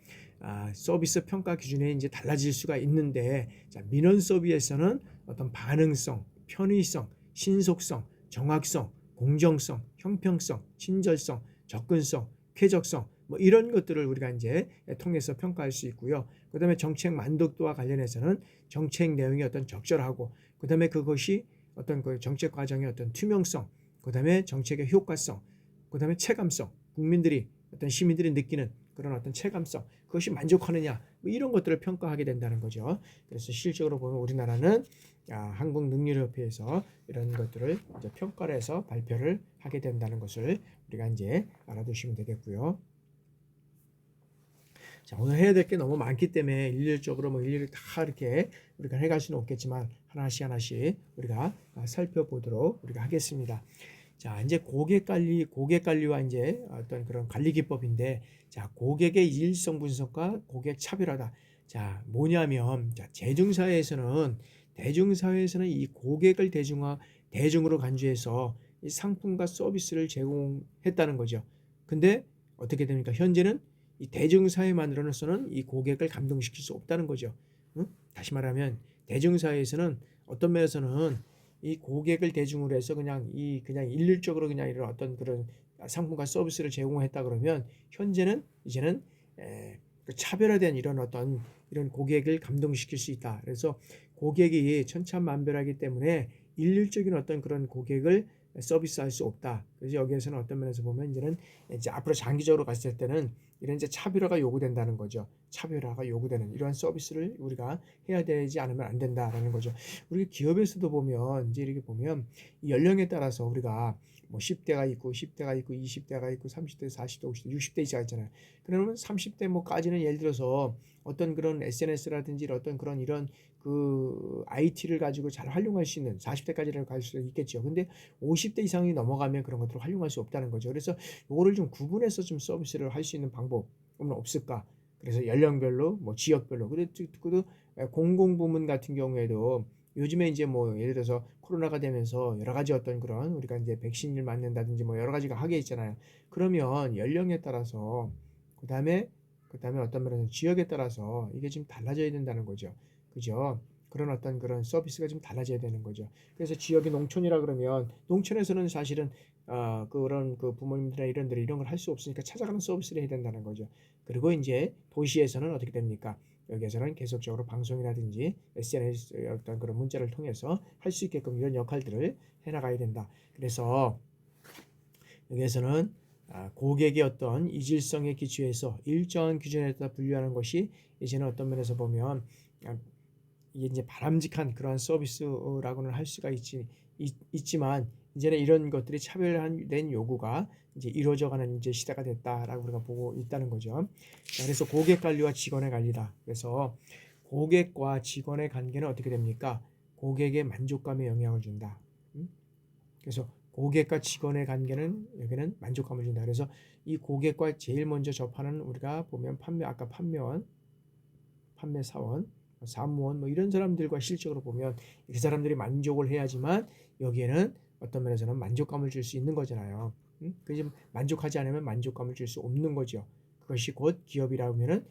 서비스 평가 기준이 이제 달라질 수가 있는데 자, 민원 서비스에서는 어떤 반응성, 편의성, 신속성, 정확성, 공정성, 형평성, 친절성, 접근성, 쾌적성 뭐 이런 것들을 우리가 이제 통해서 평가할 수 있고요. 그다음에 정책 만족도와 관련해서는 정책 내용이 어떤 적절하고 그다음에 그것이 어떤 그 정책 과정의 어떤 투명성, 그다음에 정책의 효과성, 그다음에 체감성, 국민들이 어떤 시민들이 느끼는 그런 어떤 체감성, 그것이 만족하느냐 뭐 이런 것들을 평가하게 된다는 거죠. 그래서 실적으로 보면 우리나라는 한국능률협회에서 이런 것들을 이제 평가를 해서 발표를 하게 된다는 것을 우리가 이제 알아두시면 되겠고요. 자, 오늘 해야 될 게 너무 많기 때문에 일률적으로 뭐 일일이 다 이렇게 우리가 해갈 수는 없겠지만 하나씩 우리가 살펴보도록 우리가 하겠습니다. 자, 이제 고객 관리와 이제 어떤 그런 관리 기법인데, 자, 고객의 일성 분석과 고객 차별화다. 자, 뭐냐면, 자, 대중사회에서는 이 고객을 대중으로 간주해서 이 상품과 서비스를 제공했다는 거죠. 근데 어떻게 됩니까? 현재는 이 대중사회만으로서는 이 고객을 감동시킬 수 없다는 거죠. 응? 다시 말하면 대중사회에서는 어떤 면에서는 이 고객을 대중으로 해서 그냥 일률적으로 그냥 이런 어떤 그런 상품과 서비스를 제공했다 그러면 현재는 이제는 그 차별화된 이런 고객을 감동시킬 수 있다. 그래서 고객이 천차만별하기 때문에 일률적인 어떤 그런 고객을 서비스할 수 없다. 그래서 여기에서는 어떤 면에서 보면 이제 앞으로 장기적으로 갔을 때는 이런 이제 차별화가 요구된다는 거죠. 차별화가 요구되는 이러한 서비스를 우리가 해야 되지 않으면 안 된다라는 거죠. 우리 기업에서도 보면 이제 이렇게 보면 이 연령에 따라서 우리가 뭐 10대가 있고 10대가 있고 20대가 있고 30대, 40대, 50대, 60대 이상 있잖아요. 그러면 30대 뭐까지는 예를 들어서 어떤 그런 SNS라든지 어떤 그런 이런 그 IT를 가지고 잘 활용할 수 있는 40대까지는 갈 수 있겠죠. 근데 50대 이상이 넘어가면 그런 것들을 활용할 수 없다는 거죠. 그래서 이거를 좀 구분해서 좀 서비스를 할 수 있는 방법은 없을까? 그래서 연령별로, 뭐 지역별로, 그리고 공공부문 같은 경우에도 요즘에 이제 뭐 예를 들어서 코로나가 되면서 여러 가지 어떤 그런 우리가 이제 백신을 맞는다든지 뭐 여러 가지가 하게 있잖아요. 그러면 연령에 따라서 그다음에 어떤 면에서 지역에 따라서 이게 좀 달라져야 된다는 거죠. 그죠? 그런 어떤 그런 서비스가 좀 달라져야 되는 거죠. 그래서 지역이 농촌이라 그러면 농촌에서는 사실은 그런 그 부모님들이나 이런 걸 할 수 없으니까 찾아가는 서비스를 해야 된다는 거죠. 그리고 이제 도시에서는 어떻게 됩니까? 여기에서는 계속적으로 방송이라든지 SNS 어떤 그런 문자를 통해서 할 수 있게끔 이런 역할들을 해나가야 된다. 그래서 여기에서는 고객의 어떤 이질성에 기초해서 일정한 기준에 따라 분류하는 것이 이제는 어떤 면에서 보면 이게 이제 바람직한 그러한 서비스라고는 할 수가 있지만 이제는 이런 것들이 차별화된 요구가 이제 이루어져가는 이제 시대가 됐다라고 우리가 보고 있다는 거죠. 자, 그래서 고객 관리와 직원의 관리다. 그래서 고객과 직원의 관계는 어떻게 됩니까? 고객의 만족감에 영향을 준다. 그래서 고객과 직원의 관계는 여기는 만족감을 준다. 그래서 이 고객과 제일 먼저 접하는 우리가 보면 판매원, 판매사원, 사무원 뭐 이런 사람들과 실적으로 보면 이 사람들이 만족을 해야지만 여기에는 어떤 면에서는 만족감을 줄 수 있는 거잖아요. 그래서 만족하지 않으면 만족감을 줄 수 없는 거죠. 그것이 곧 기업이라면은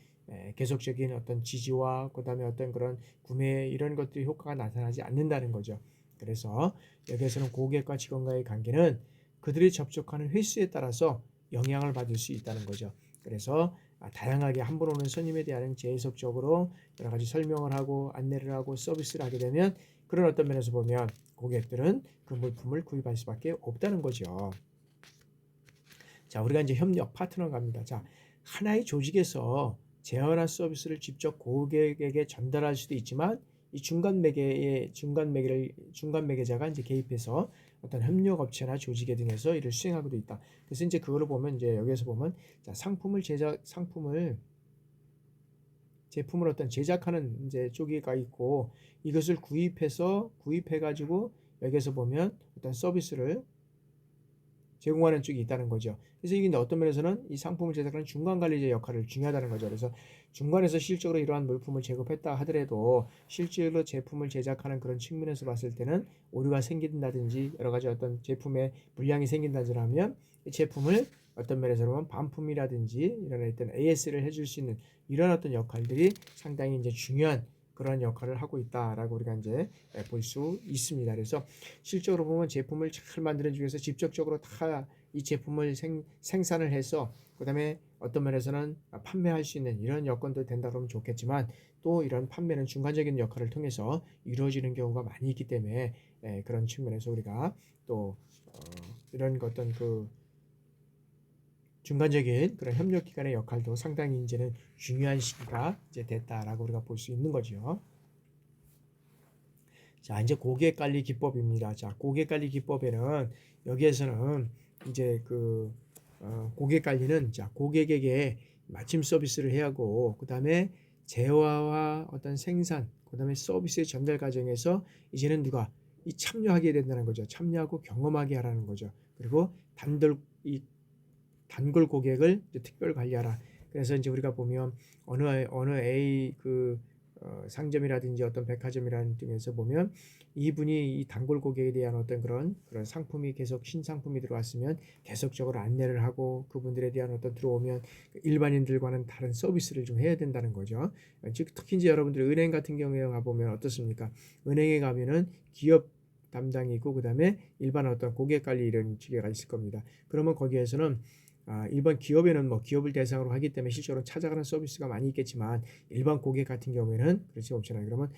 계속적인 어떤 지지와 그다음에 어떤 그런 구매 이런 것들이 효과가 나타나지 않는다는 거죠. 그래서 여기에서는 고객과 직원과의 관계는 그들이 접촉하는 횟수에 따라서 영향을 받을 수 있다는 거죠. 그래서 다양하게 한 번 오는 손님에 대한 계속적으로 여러 가지 설명을 하고 안내를 하고 서비스를 하게 되면 그런 어떤 면에서 보면 고객들은 그 물품을 구입할 수밖에 없다는 거죠. 자, 우리가 이제 협력 파트너 갑니다. 자, 하나의 조직에서 제어나 서비스를 직접 고객에게 전달할 수도 있지만 이 중간 매개자가 이제 개입해서 어떤 협력 업체나 조직에 등에서 이를 수행하고도 있다. 그래서 이제 그거를 보면 이제 여기에서 보면 자, 제품을 어떤 제작하는 이제 쪽이가 있고 이것을 구입해 가지고 여기에서 보면 어떤 서비스를 제공하는 쪽이 있다는 거죠. 그래서 이게 어떤 면에서는 이 상품을 제작하는 중간 관리자의 역할을 중요하다는 거죠. 그래서 중간에서 실적으로 이러한 물품을 제공했다 하더라도 실제로 제품을 제작하는 그런 측면에서 봤을 때는 오류가 생긴다든지 여러 가지 어떤 제품에 불량이 생긴다든지 하면 이 제품을 어떤 면에서 보면 반품이라든지 이런 어떤 AS를 해줄 수 있는 이런 어떤 역할들이 상당히 이제 중요한 그런 역할을 하고 있다라고 우리가 이제 볼 수 있습니다. 그래서 실적으로 보면 제품을 잘 만드는 중에서 직접적으로 다 이 제품을 생산을 해서 그다음에 어떤 면에서는 판매할 수 있는 이런 여건도 된다 그러면 좋겠지만 또 이런 판매는 중간적인 역할을 통해서 이루어지는 경우가 많이 있기 때문에 그런 측면에서 우리가 또 이런 어떤 그 중간적인 그런 협력 기관의 역할도 상당히 이제는 중요한 시기가 이제 됐다라고 우리가 볼 수 있는 거죠. 자, 이제 고객 관리 기법입니다. 자, 고객 관리 기법에는 여기에서는 이제 고객 관리는 자, 고객에게 맞춤 서비스를 해야 하고 그다음에 재화와 어떤 생산, 그다음에 서비스의 전달 과정에서 이제는 누가 이 참여하게 된다는 거죠. 참여하고 경험하게 하라는 거죠. 그리고 단골 고객을 이제 특별 관리하라. 그래서 이제 우리가 보면 어느 A 상점이라든지 어떤 백화점이라는 등에서 보면 이분이 이 단골 고객에 대한 어떤 그런 상품이 계속 신상품이 들어왔으면 계속적으로 안내를 하고 그분들에 대한 어떤 들어오면 일반인들과는 다른 서비스를 좀 해야 된다는 거죠. 즉 특히 이제 여러분들 은행 같은 경우에 가보면 어떻습니까? 은행에 가면은 기업 담당이고 그다음에 일반 어떤 고객 관리 이런 직계가 있을 겁니다. 그러면 거기에서는 일반 기업에는 뭐 기업을 대상으로 하기 때문에 실제로 찾아가는 서비스가 많이 있겠지만 일반 고객 같은 경우에는 그렇지 없잖아요. 그러면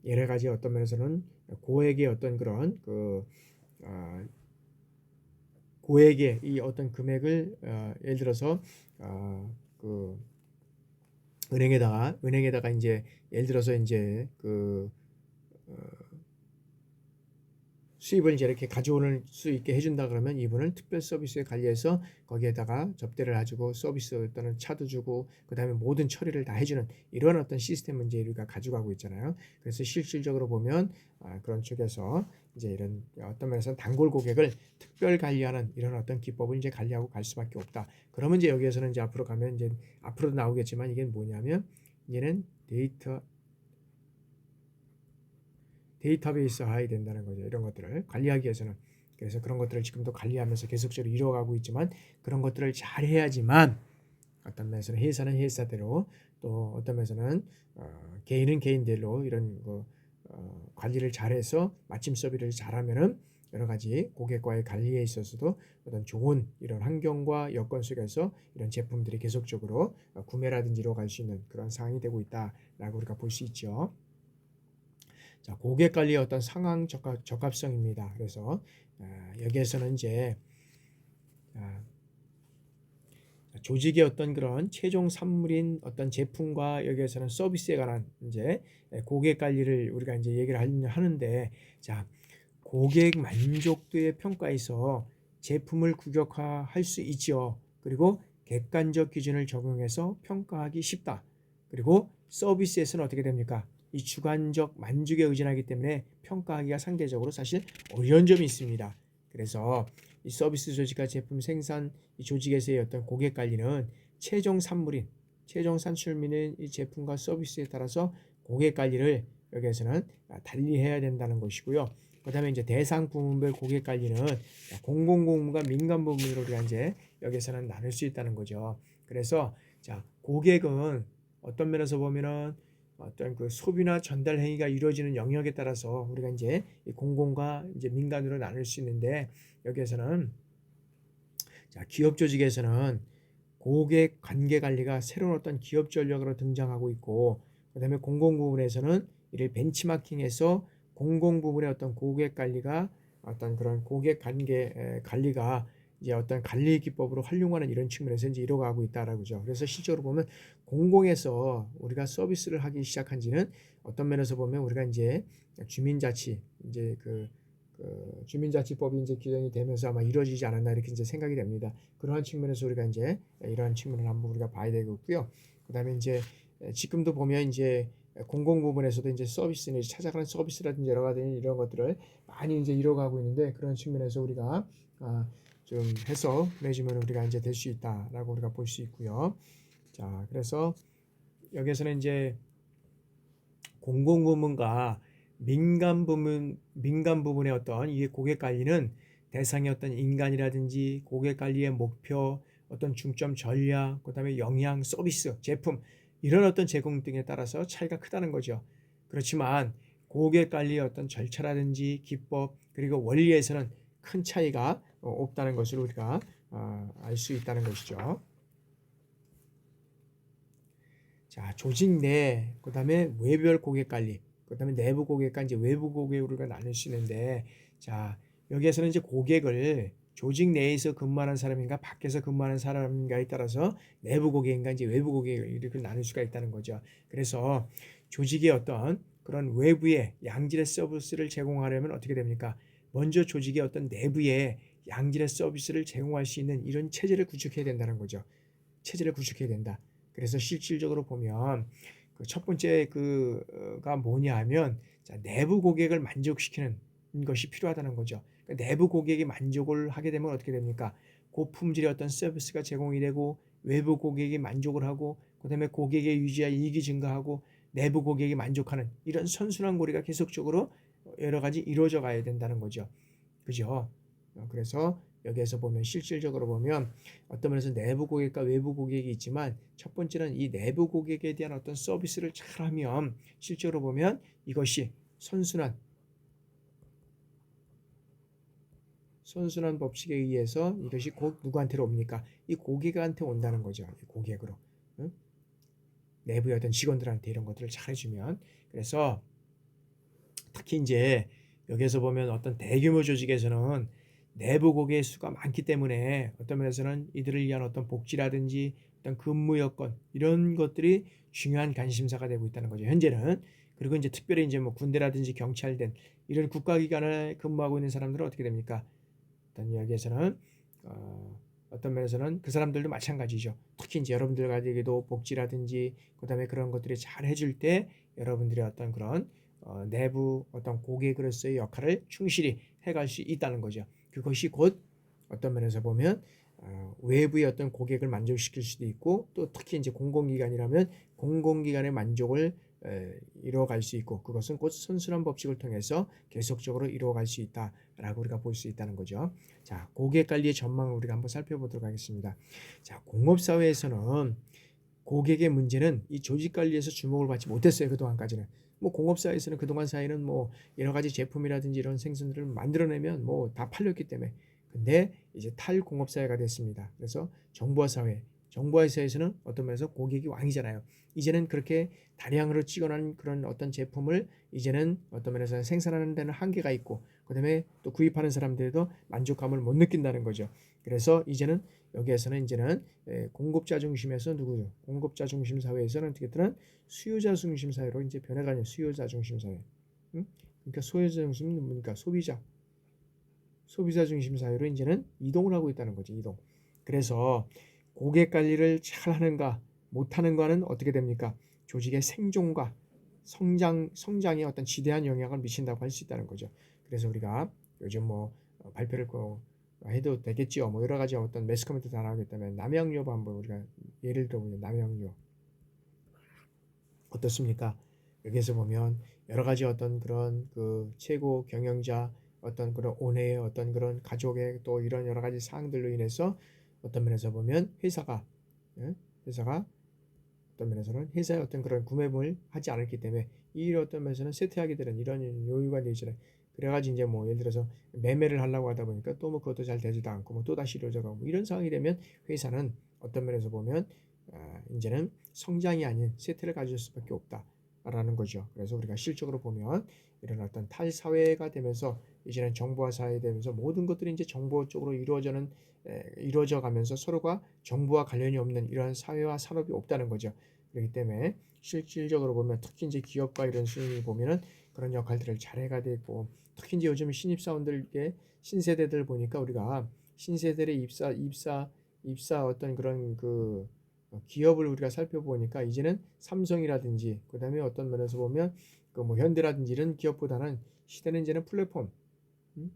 여러 가지 어떤 면에서는 고액의 어떤 그런 고액의 이 어떤 금액을 예를 들어서 그 은행에다가 이제 예를 들어서 이제 수입을 이제 이렇게 가져올 수 있게 해준다 그러면 이분을 특별 서비스에 관리해서 거기에다가 접대를 해주고 서비스 또는 차도 주고 그 다음에 모든 처리를 다 해주는 이런 어떤 시스템 이제 우리가 가져가고 있잖아요. 그래서 실질적으로 보면 그런 쪽에서 이제 이런 어떤 면에서 단골 고객을 특별 관리하는 이런 어떤 기법을 이제 관리하고 갈 수밖에 없다. 그러면 이제 여기에서는 이제 앞으로 가면 이제 앞으로도 나오겠지만 이게 뭐냐면 이제는 데이터베이스화해야 된다는 거죠. 이런 것들을 관리하기 위해서는. 그래서 그런 것들을 지금도 관리하면서 계속적으로 이루어가고 있지만 그런 것들을 잘 해야지만 어떤 면에서는 회사는 회사대로 또 어떤 면에서는 개인은 개인대로 이런 관리를 잘해서 맞춤 서비스를 잘하면은 여러 가지 고객과의 관리에 있어서도 어떤 좋은 이런 환경과 여건 속에서 이런 제품들이 계속적으로 구매라든지 이루어갈 수 있는 그런 상황이 되고 있다라고 우리가 볼 수 있죠. 자, 고객 관리의 어떤 상황 적합성입니다. 그래서 여기에서는 이제 조직의 어떤 그런 최종 산물인 어떤 제품과 여기에서는 서비스에 관한 이제 고객 관리를 우리가 이제 얘기를 하는데 자, 고객 만족도의 평가에서 제품을 규격화할 수 있죠. 그리고 객관적 기준을 적용해서 평가하기 쉽다. 그리고 서비스에서는 어떻게 됩니까? 이 주관적 만족에 의존하기 때문에 평가하기가 상대적으로 사실 어려운 점이 있습니다. 그래서 이 서비스 조직과 제품 생산 이 조직에서의 어떤 고객 관리는 최종 산출민의 이 제품과 서비스에 따라서 고객 관리를 여기에서는 달리해야 된다는 것이고요. 그다음에 이제 대상 부문별 고객 관리는 공공부문과 민간 부문으로 우리가 이제 여기서는 나눌 수 있다는 거죠. 그래서 자, 고객은 어떤 면에서 보면은 어떤 소비나 전달 행위가 이루어지는 영역에 따라서 우리가 이제 공공과 이제 민간으로 나눌 수 있는데 여기에서는 자, 기업 조직에서는 고객 관계 관리가 새로운 어떤 기업 전략으로 등장하고 있고, 그다음에 공공 부문에서는 이를 벤치마킹해서 공공 부문의 어떤 고객 관리가 어떤 그런 고객 관계 관리가 이제 어떤 관리 기법으로 활용하는 이런 측면에서 이제 이뤄가고 있다라고죠. 그래서 실제로 보면 공공에서 우리가 서비스를 하기 시작한 지는 어떤 면에서 보면 우리가 이제 주민자치 이제 주민자치법이 이제 규정이 되면서 아마 이루어지지 않았나 이렇게 이제 생각이 됩니다. 그러한 측면에서 우리가 이제 이러한 측면을 한번 우리가 봐야 되겠고요. 그다음에 이제 지금도 보면 이제 공공 부분에서도 이제 서비스는 찾아가는 서비스라든지 여러 가지 이런 것들을 많이 이제 이뤄가고 있는데, 그런 측면에서 우리가 좀 해석해주면 우리가 이제 될 수 있다라고 우리가 볼 수 있고요. 자, 그래서 여기에서는 이제 공공 부문과 민간 부문의 어떤 이 고객 관리는 대상의 어떤 인간이라든지 고객 관리의 목표, 어떤 중점 전략, 그다음에 영향, 서비스, 제품 이런 어떤 제공 등에 따라서 차이가 크다는 거죠. 그렇지만 고객 관리의 어떤 절차라든지 기법 그리고 원리에서는 큰 차이가 없다는 것을 우리가 알 수 있다는 것이죠. 자, 조직 내, 그다음에 외별 고객 관리, 그다음에 내부 고객과 이제 외부 고객으로 우리가 나눌 수 있는데, 자, 여기에서는 이제 고객을 조직 내에서 근무하는 사람인가 밖에서 근무하는 사람인가에 따라서 내부 고객인가 이제 외부 고객을 이렇게 나눌 수가 있다는 거죠. 그래서 조직의 어떤 그런 외부의 양질의 서비스를 제공하려면 어떻게 됩니까? 먼저 조직의 어떤 내부에 양질의 서비스를 제공할 수 있는 이런 체제를 구축해야 된다는 거죠. 체제를 구축해야 된다. 그래서 실질적으로 보면 첫 번째 그가 뭐냐 하면, 자, 내부 고객을 만족시키는 것이 필요하다는 거죠. 그러니까 내부 고객이 만족을 하게 되면 어떻게 됩니까? 고품질의 어떤 서비스가 제공이 되고 외부 고객이 만족을 하고 그다음에 고객의 유지와 이익이 증가하고 내부 고객이 만족하는 이런 선순환 고리가 계속적으로 여러 가지 이루어져 가야 된다는 거죠. 그죠? 그래서 여기에서 보면 실질적으로 보면 어떤 면에서 내부 고객과 외부 고객이 있지만, 첫 번째는 이 내부 고객에 대한 어떤 서비스를 잘하면 실제로 보면 이것이 선순환 법칙에 의해서 이것이 곧 누구한테로 옵니까? 이 고객한테 온다는 거죠. 이 고객으로. 응? 내부의 어떤 직원들한테 이런 것들을 잘 해주면. 그래서 특히 이제 여기에서 보면 어떤 대규모 조직에서는 내부 고객의 수가 많기 때문에 어떤 면에서는 이들을 위한 어떤 복지라든지 어떤 근무 여건 이런 것들이 중요한 관심사가 되고 있다는 거죠. 현재는. 그리고 이제 특별히 이제 뭐 군대라든지 경찰된 이런 국가기관에 근무하고 있는 사람들은 어떻게 됩니까? 어떤 이야기에서는 어떤 면에서는 그 사람들도 마찬가지죠. 특히 이제 여러분들에게도 복지라든지 그다음에 그런 것들이 잘 해줄 때 여러분들의 어떤 그런 내부 어떤 고객으로서의 역할을 충실히 해갈 수 있다는 거죠. 그것이 곧 어떤 면에서 보면 외부의 어떤 고객을 만족시킬 수도 있고, 또 특히 이제 공공기관이라면 공공기관의 만족을 이루어갈 수 있고, 그것은 곧 선순환 법칙을 통해서 계속적으로 이루어갈 수 있다라고 우리가 볼 수 있다는 거죠. 자, 고객 관리의 전망을 우리가 한번 살펴보도록 하겠습니다. 자, 공업사회에서는 고객의 문제는 이 조직 관리에서 주목을 받지 못했어요. 그동안까지는. 뭐 공업사회에서는 그동안 사이는 뭐 여러 가지 제품이라든지 이런 생산들을 만들어내면 뭐 다 팔렸기 때문에. 근데 이제 탈공업사회가 됐습니다. 그래서 정보화 사회에서는 어떤 면에서 고객이 왕이잖아요. 이제는 그렇게 다량으로 찍어낸 그런 어떤 제품을 이제는 어떤 면에서 생산하는 데는 한계가 있고, 그다음에 또 구입하는 사람들도 만족감을 못 느낀다는 거죠. 그래서 이제는 여기에서는 이제는 공급자 중심에서 누구죠? 공급자 중심 사회에서는 어떻게든 수요자 중심 사회로 이제 변해가는 수요자 중심 사회. 응? 그러니까 소유자 중심은 뭡니까? 소비자 중심 사회로 이제는 이동을 하고 있다는 거죠. 이동. 그래서 고객 관리를 잘 하는가 못하는가는 어떻게 됩니까? 조직의 생존과 성장에 어떤 지대한 영향을 미친다고 할 수 있다는 거죠. 그래서 우리가 요즘 뭐 발표를 해도 되겠지요. 뭐 여러 가지 어떤 매스컴에도 다 나오기 때문에 남양유업 한번 우리가 예를 들어보면 남양유업 어떻습니까? 여기에서 보면 여러 가지 어떤 그런 그 최고 경영자 어떤 그런 온해의 어떤 그런 가족의 또 이런 여러 가지 사항들로 인해서 어떤 면에서 보면 회사가 어떤 면에서는 회사의 어떤 그런 구매를 하지 않았기 때문에 이 어떤 면에서는 쇠퇴하게 되는 이런 요유가 되잖아요. 그래가지고 이제 뭐 예를 들어서 매매를 하려고 하다 보니까 또 뭐 그것도 잘 되지도 않고 뭐 또 다시 이루어져가고 뭐 이런 상황이 되면 회사는 어떤 면에서 보면 이제는 성장이 아닌 쇠퇴를 가질 수밖에 없다라는 거죠. 그래서 우리가 실적으로 보면 이런 어떤 탈사회가 되면서 이제는 정보화 사회 되면서 모든 것들이 이제 정보 쪽으로 이루어져 가면서 서로가 정보와 관련이 없는 이러한 사회와 산업이 없다는 거죠. 그렇기 때문에 실질적으로 보면 특히 이제 기업과 이런 수준을 보면은 그런 역할들을 잘해가 되고, 특히 이제 요즘 신입사원들께 신세대들 보니까 우리가 신세대의 입사 어떤 그런 그 기업을 우리가 살펴보니까 이제는 삼성이라든지 그다음에 어떤 면에서 보면 그 뭐 현대라든지 이런 기업보다는 시대는 이제는 플랫폼, 음?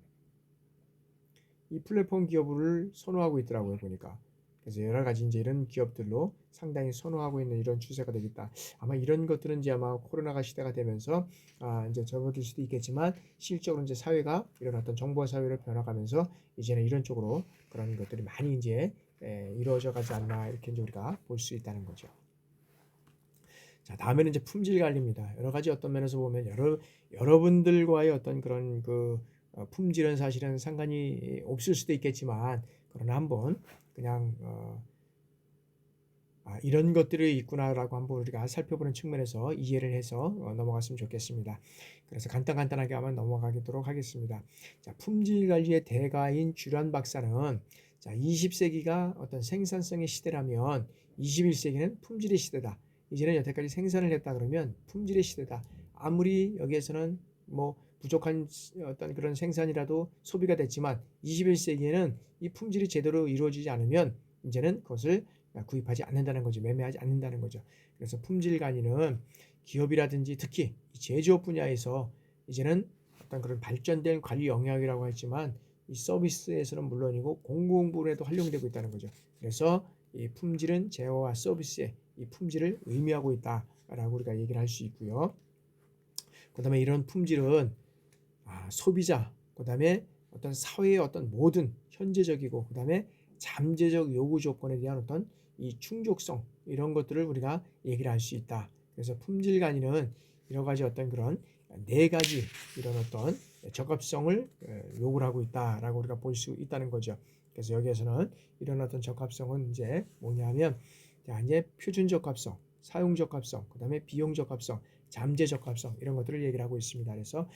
이 플랫폼 기업을 선호하고 있더라고요 보니까. 그래서 여러 가지 이제 이런 기업들로 상당히 선호하고 있는 이런 추세가 되겠다. 아마 이런 것들은 이제 아마 코로나가 시대가 되면서 이제 접어들 수도 있겠지만, 실적으로 이제 사회가 이런 어떤 정보 사회로 변화가면서 이제는 이런 쪽으로 그런 것들이 많이 이제 이루어져 가지 않나, 이렇게 이제 우리가 볼 수 있다는 거죠. 자, 다음에는 이제 품질 관리입니다. 여러 가지 어떤 면에서 보면 여러분들과의 어떤 그런 그 품질은 사실은 상관이 없을 수도 있겠지만, 그러나 한번 그냥 이런 것들이 있구나라고 한번 우리가 살펴보는 측면에서 이해를 해서 넘어갔으면 좋겠습니다. 그래서 간단하게 한번 넘어가도록 하겠습니다. 자, 품질 관리의 대가인 주란 박사는, 자, 20세기가 어떤 생산성의 시대라면 21세기는 품질의 시대다. 이제는 여태까지 생산을 했다 그러면 품질의 시대다. 아무리 여기에서는 뭐 부족한 어떤 그런 생산이라도 소비가 됐지만 21세기에는 이 품질이 제대로 이루어지지 않으면 이제는 그것을 구입하지 않는다는 거죠. 매매하지 않는다는 거죠. 그래서 품질 관리는 기업이라든지 특히 제조업 분야에서 이제는 어떤 그런 발전된 관리 영역이라고 했지만, 이 서비스에서는 물론이고 공공부문에도 활용되고 있다는 거죠. 그래서 이 품질은 제어와 서비스의 이 품질을 의미하고 있다라고 우리가 얘기를 할 수 있고요. 그다음에 이런 품질은 소비자, 그다음에 어떤 사회의 어떤 모든 현재적이고 그다음에 잠재적 요구 조건에 대한 어떤 이 충족성, 이런 것들을 우리가 얘기를 할 수 있다. 그래서 품질 관리는 여러 가지 어떤 그런 네 가지 이런 어떤 적합성을 요구를 하고 있다라고 우리가 볼 수 있다는 거죠. 그래서 여기에서는 이런 어떤 적합성은 이제 뭐냐면, 이제 표준 적합성, 사용 적합성, 그다음에 비용 적합성, 잠재 적합성, 이런 것들을 얘기를 하고 있습니다. 그래서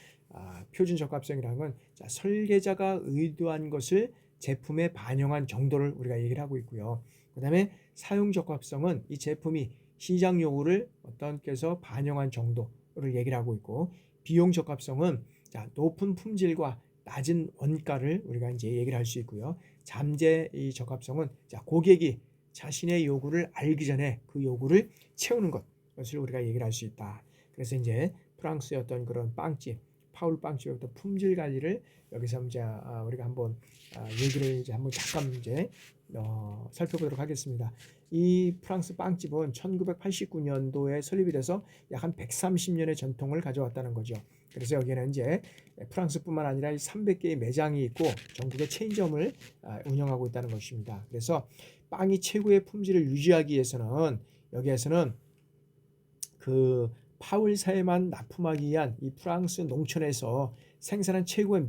표준 적합성이라는 건 설계자가 의도한 것을 제품에 반영한 정도를 우리가 얘기를 하고 있고요. 그 다음에 사용 적합성은 이 제품이 시장 요구를 어떤 께서 반영한 정도를 얘기를 하고 있고, 비용 적합성은 높은 품질과 낮은 원가를 우리가 이제 얘기를 할 수 있고요. 잠재 이 적합성은 고객이 자신의 요구를 알기 전에 그 요구를 채우는 것을 우리가 얘기를 할 수 있다. 그래서 이제 프랑스의 어떤 그런 빵집, 파울 빵집의 어떤 품질 관리를 여기서 이제 우리가 한번 얘기를 이제 한번 잠깐 이제 살펴보도록 하겠습니다. 이 프랑스 빵집은 1989년도에 설립이 돼서 약 한 130년의 전통을 가져왔다는 거죠. 그래서 여기는 이제 프랑스뿐만 아니라 300개의 매장이 있고 전국의 체인점을 운영하고 있다는 것입니다. 그래서 빵이 최고의 품질을 유지하기 위해서는 여기에서는 그 파울사에만 납품하기 위한 이 프랑스 농촌에서 생산한 최고의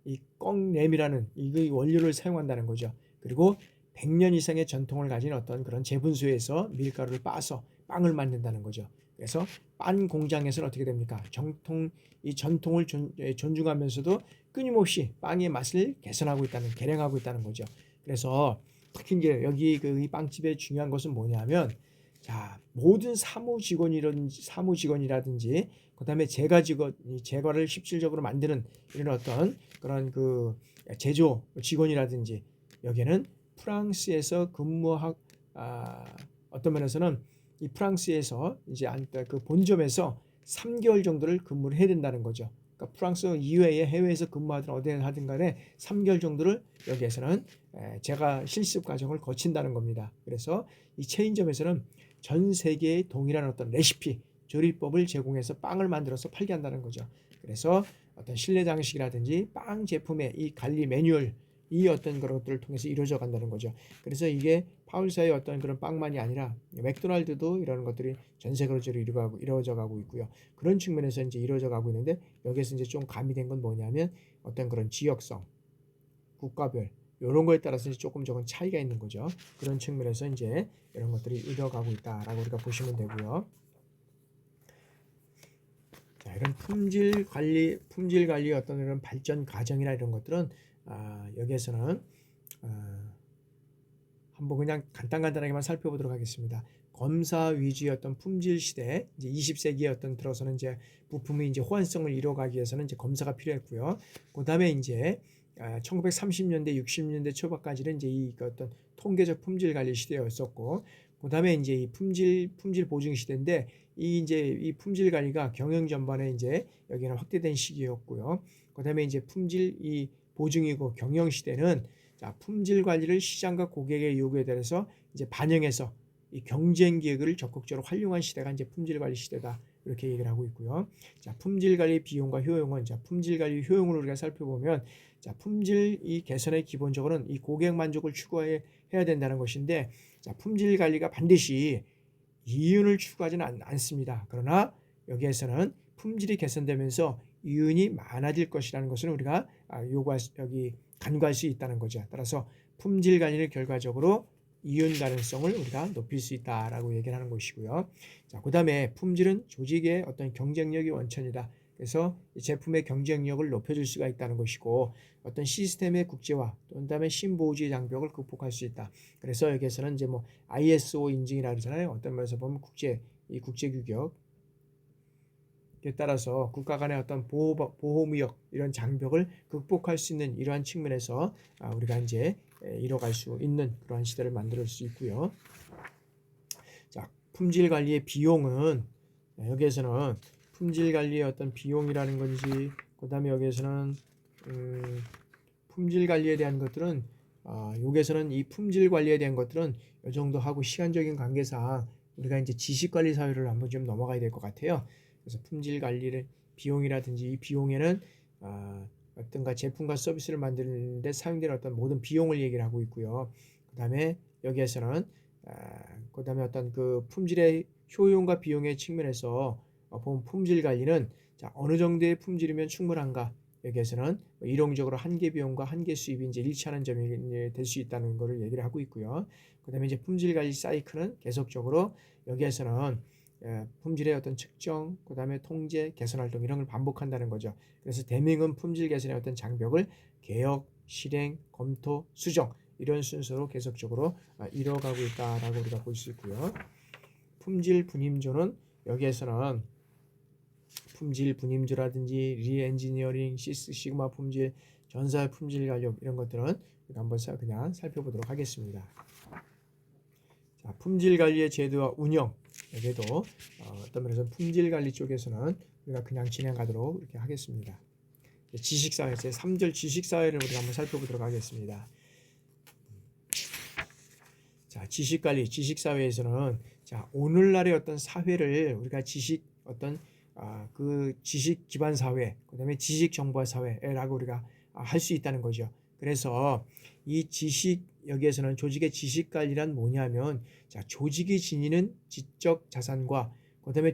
이 꽁램이라는 이 원료를 사용한다는 거죠. 그리고 100년 이상의 전통을 가진 어떤 그런 재분수에서 밀가루를 빻아서 빵을 만든다는 거죠. 그래서 빵 공장에서는 어떻게 됩니까? 이 전통을 존중하면서도 끊임없이 빵의 맛을 개량하고 있다는 거죠. 그래서 특히 이제 여기 이 빵집의 중요한 것은 뭐냐면, 모든 사무 직원이라든지 그다음에 제과를 실질적으로 만드는 이런 어떤 그런 그 제조 직원이라든지, 여기는 프랑스에서 어떤 면에서는 이 프랑스에서 이제 그 본점에서 3개월 정도를 근무를 해야 된다는 거죠. 그러니까 프랑스 이외에 해외에서 근무하든 어디에 하든 간에 3개월 정도를 여기에서는 제가 실습 과정을 거친다는 겁니다. 그래서 이 체인점에서는 전 세계의 동일한 어떤 레시피, 조리법을 제공해서 빵을 만들어서 팔게 한다는 거죠. 그래서 어떤 실내 장식이라든지 빵 제품의 이 관리 매뉴얼, 이 어떤 그런 것들을 통해서 이루어져 간다는 거죠. 그래서 이게 파울사의 어떤 그런 빵만이 아니라 맥도날드도 이런 것들이 전 세계적으로 이루어져 가고 있고요. 그런 측면에서 이제 이루어져 가고 있는데, 여기에서 이제 좀 가미된 건 뭐냐면 어떤 그런 지역성, 국가별, 이런 거에 따라서 조금 차이가 있는 거죠. 그런 측면에서 이제 이런 것들이 이뤄가고 있다라고 우리가 보시면 되고요. 자, 이런 품질 관리 어떤 이런 발전 과정이나 이런 것들은 여기에서는 한번 그냥 간단하게만 살펴보도록 하겠습니다. 검사 위주의 어떤 품질 시대, 이제 20세기에 어떤 들어서는 이제 부품이 이제 호환성을 이뤄가기 위해서는 이제 검사가 필요했고요. 그 다음에 이제 1930년대, 60년대 초반까지는 이제 이 어떤 통계적 품질 관리 시대였었고, 그 다음에 이제 이 품질 보증 시대인데, 이 품질 관리가 경영 전반에 이제 여기는 확대된 시기였고요. 그 다음에 이제 품질 이 보증이고 경영 시대는 자, 품질 관리를 시장과 고객의 요구에 대해서 이제 반영해서 이 경쟁 기획을 적극적으로 활용한 시대가 이제 품질 관리 시대다. 이렇게 얘기를 하고 있고요. 자, 품질 관리 비용과 효용은 자, 품질 관리 효용을 우리가 살펴보면 자, 품질 이 개선의 기본적으로는 이 고객 만족을 추구해야 된다는 것인데 자, 품질 관리가 반드시 이윤을 추구하지는 않습니다. 그러나 여기에서는 품질이 개선되면서 이윤이 많아질 것이라는 것을 우리가 간과할 수 있다는 거죠. 따라서 품질 관리를 결과적으로 이윤 가능성을 우리가 높일 수 있다라고 얘기를 하는 것이고요. 자, 그다음에 품질은 조직의 어떤 경쟁력이 원천이다. 그래서 제품의 경쟁력을 높여줄 수가 있다는 것이고 어떤 시스템의 국제화, 그다음에 신보호주의 장벽을 극복할 수 있다. 그래서 여기에서는 이제 뭐 ISO 인증이라 그러잖아요. 어떤 면에서 보면 국제 규격에 따라서 국가 간의 어떤 보호무역 이런 장벽을 극복할 수 있는 이러한 측면에서 우리가 이제 이뤄갈 수 있는 그러한 시대를 만들 수 있고요. 자, 품질 관리의 비용은 여기에서는 품질 관리의 어떤 비용이라는 건지 그다음에 여기에서는 품질 관리에 대한 것들은 여기에서는 이 품질 관리에 대한 것들은 이 정도 하고 시간적인 관계상 우리가 이제 지식 관리 사회를 한번 좀 넘어가야 될 것 같아요. 그래서 품질 관리를 비용이라든지 이 비용에는 어떤가 제품과 서비스를 만드는데 사용되는 어떤 모든 비용을 얘기를 하고 있고요. 그다음에 여기에서는 그다음에 어떤 그 품질의 효용과 비용의 측면에서 보면 품질 관리는 자, 어느 정도의 품질이면 충분한가? 여기에서는 일용적으로 한계 비용과 한계 수입이 이제 일치하는 점이 될 수 있다는 것을 얘기를 하고 있고요. 그다음에 이제 품질 관리 사이클은 계속적으로 여기에서는 품질의 어떤 측정, 그다음에 통제, 개선 활동 이런 걸 반복한다는 거죠. 그래서 대명은 품질 개선의 어떤 장벽을 개혁, 실행, 검토, 수정 이런 순서로 계속적으로 이뤄가고 있다라고 우리가 볼 수 있고요. 품질 분임조는 여기에서는 품질 분임조라든지 리엔지니어링, 시그마 품질, 전사 품질 관리 이런 것들은 우리가 한번 그냥 살펴보도록 하겠습니다. 자, 품질 관리의 제도와 운영 여기도 어떤 면에서 품질 관리 쪽에서는 우리가 그냥 진행하도록 이렇게 하겠습니다. 지식사회 제 3절 지식사회를 우리가 한번 살펴보도록 하겠습니다. 자, 지식관리 지식사회에서는 자, 오늘날의 어떤 사회를 우리가 그 지식 기반 사회, 그다음에 지식 정보화 사회라고 우리가 할 수 있다는 거죠. 그래서 이 지식 여기에서는 조직의 지식 관리란 뭐냐면 자, 조직이 지니는 지적 자산과 그다음에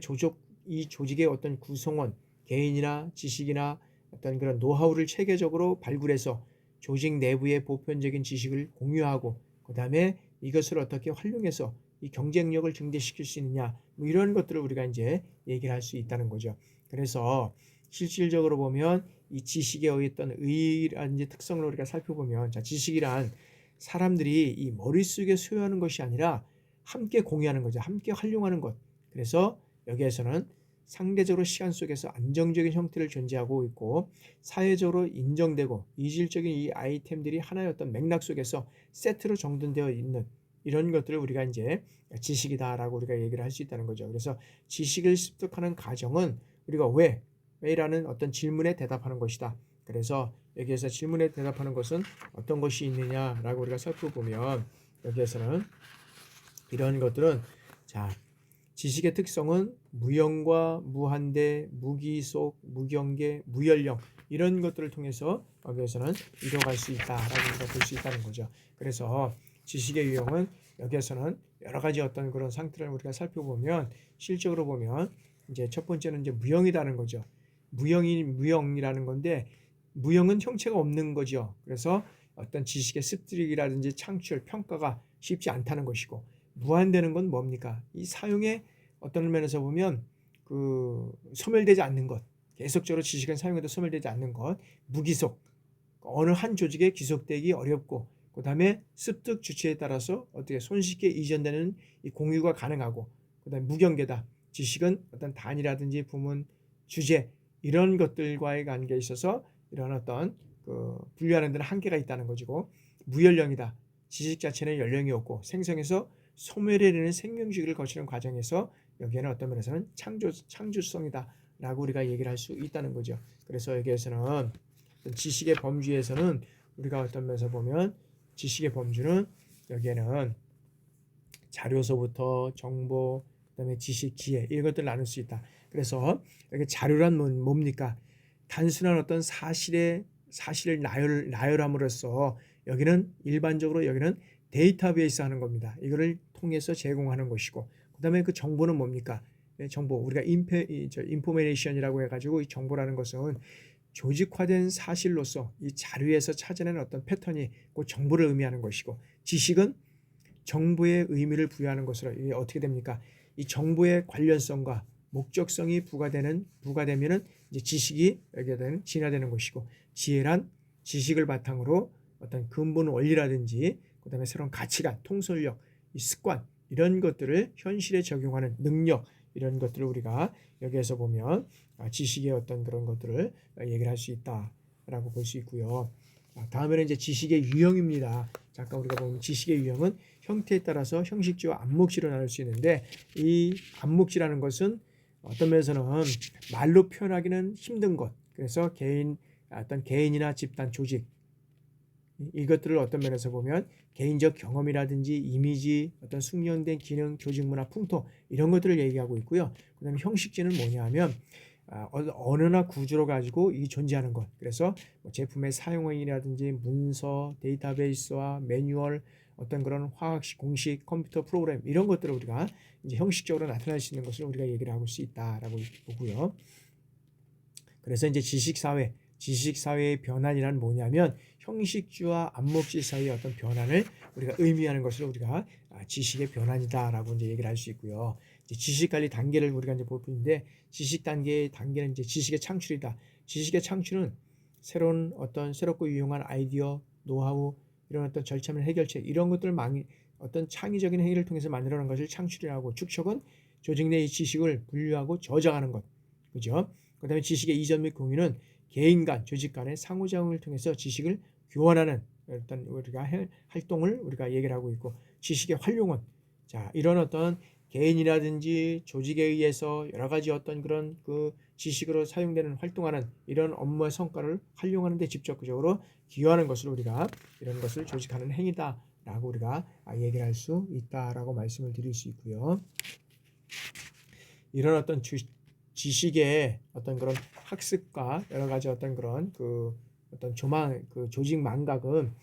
이 조직의 어떤 구성원, 개인이나 지식이나 어떤 그런 노하우를 체계적으로 발굴해서 조직 내부의 보편적인 지식을 공유하고 그다음에 이것을 어떻게 활용해서 이 경쟁력을 증대시킬 수 있느냐 뭐 이런 것들을 우리가 이제 얘기를 할 수 있다는 거죠. 그래서 실질적으로 보면 이 지식의 어떤 의의라든지 특성을 우리가 살펴보면 자, 지식이란 사람들이 이 머릿속에 소유하는 것이 아니라 함께 공유하는 거죠. 함께 활용하는 것. 그래서 여기에서는 상대적으로 시간 속에서 안정적인 형태를 존재하고 있고 사회적으로 인정되고 이질적인 이 아이템들이 하나의 어떤 맥락 속에서 세트로 정돈되어 있는 이런 것들을 우리가 이제 지식이다라고 우리가 얘기를 할 수 있다는 거죠. 그래서 지식을 습득하는 과정은 우리가 왜라는 어떤 질문에 대답하는 것이다. 그래서 여기에서 질문에 대답하는 것은 어떤 것이 있느냐라고 우리가 살펴보면 여기에서는 이런 것들은 자, 지식의 특성은 무형과 무한대, 무기속, 무경계, 무연령 이런 것들을 통해서 여기에서는 이뤄갈 수 있다라고 우리가 볼 수 있다는 거죠. 그래서 지식의 유형은 여기에서는 여러 가지 어떤 그런 상태를 우리가 살펴보면 실적으로 보면 이제 첫 번째는 이제 무형이라는 거죠. 무형이라는 건데 무형은 형체가 없는 거죠. 그래서 어떤 지식의 습득이라든지 창출, 평가가 쉽지 않다는 것이고, 무한되는 건 뭡니까? 이 사용에 어떤 면에서 보면 소멸되지 않는 것, 계속적으로 지식은 사용해도 소멸되지 않는 것, 무기속, 어느 한 조직에 귀속되기 어렵고, 그 다음에 습득 주체에 따라서 어떻게 손쉽게 이전되는 이 공유가 가능하고, 그 다음에 무경계다. 지식은 어떤 단위라든지 부문, 주제 이런 것들과의 관계에 있어서 이런 어떤 분류하는 데는 한계가 있다는 것이고, 무연령이다. 지식 자체는 연령이 없고 생성해서 소멸해내는 생명주기를 거치는 과정에서 여기에는 어떤 면에서는 창조성이다 라고 우리가 얘기를 할 수 있다는 거죠. 그래서 여기에서는 지식의 범주에서는 우리가 어떤 면에서 보면 지식의 범주는 여기에는 자료서부터 정보, 그다음에 지식, 지혜 이런 것들을 나눌 수 있다. 그래서 여기 자료란 뭡니까? 단순한 어떤 사실을 나열함으로써 여기는 일반적으로 여기는 데이터베이스 하는 겁니다. 이거를 통해서 제공하는 것이고, 그다음에 그 정보는 뭡니까? 정보, 우리가 인포메이션이라고 해가지고 이 정보라는 것은 조직화된 사실로서 이 자료에서 찾아낸 어떤 패턴이 그 정보를 의미하는 것이고, 지식은 정보의 의미를 부여하는 것으로 이게 어떻게 됩니까? 이 정보의 관련성과 목적성이 부과되면은 이제 지식이 여기에 대한 진화되는 것이고, 지혜란 지식을 바탕으로 어떤 근본 원리라든지 그다음에 새로운 가치관, 통솔력, 이 습관 이런 것들을 현실에 적용하는 능력 이런 것들을 우리가 여기에서 보면 지식의 어떤 그런 것들을 얘기를 할 수 있다라고 볼 수 있고요. 다음에는 이제 지식의 유형입니다. 잠깐 우리가 보면 지식의 유형은 형태에 따라서 형식지와 암묵지로 나눌 수 있는데, 이 암묵지라는 것은 어떤 면에서는 말로 표현하기는 힘든 것. 그래서 어떤 개인이나 집단, 조직 이것들을 어떤 면에서 보면 개인적 경험이라든지 이미지, 어떤 숙련된 기능, 조직 문화, 풍토 이런 것들을 얘기하고 있고요. 그다음에 형식지는 뭐냐하면 언어나 구조로 가지고 이 존재하는 것. 그래서 제품의 사용행위라든지 문서, 데이터베이스와 매뉴얼, 어떤 그런 화학식, 공식, 컴퓨터 프로그램 이런 것들을 우리가 이제 형식적으로 나타낼 수 있는 것을 우리가 얘기를 하고 수 있다라고 보고요. 그래서 이제 지식사회의 변환이란 뭐냐면 형식주와 암묵지 사이의 어떤 변환을 우리가 의미하는 것을 우리가 지식의 변환이다라고 이제 얘기를 할 수 있고요. 이제 지식관리 단계를 우리가 이제 볼 뿐인데, 지식 단계는 이제 지식의 창출이다. 지식의 창출은 새롭고 유용한 아이디어, 노하우, 이런 어떤 절차물 해결책 이런 것들을 어떤 창의적인 행위를 통해서 만들어낸 것을 창출이라고, 축적은 조직 내의 지식을 분류하고 저장하는 것, 그죠? 그다음에 지식의 이전 및 공유는 개인 간, 조직 간의 상호작용을 통해서 지식을 교환하는 어떤 우리가 활동을 우리가 얘기를 하고 있고, 지식의 활용은 이런 어떤 개인이라든지 조직에 의해서 여러 가지 어떤 그런 지식으로 사용되는 활동하는 이런 업무의 성과를 활용하는 데 직접적으로 기여하는 것을 우리가 이런 것을 조직하는 행위다라고 우리가 얘기를 할 수 있다라고 말씀을 드릴 수 있고요. 이런 어떤 지식의 어떤 그런 학습과 여러 가지 어떤 그런 어떤 조직 망각은,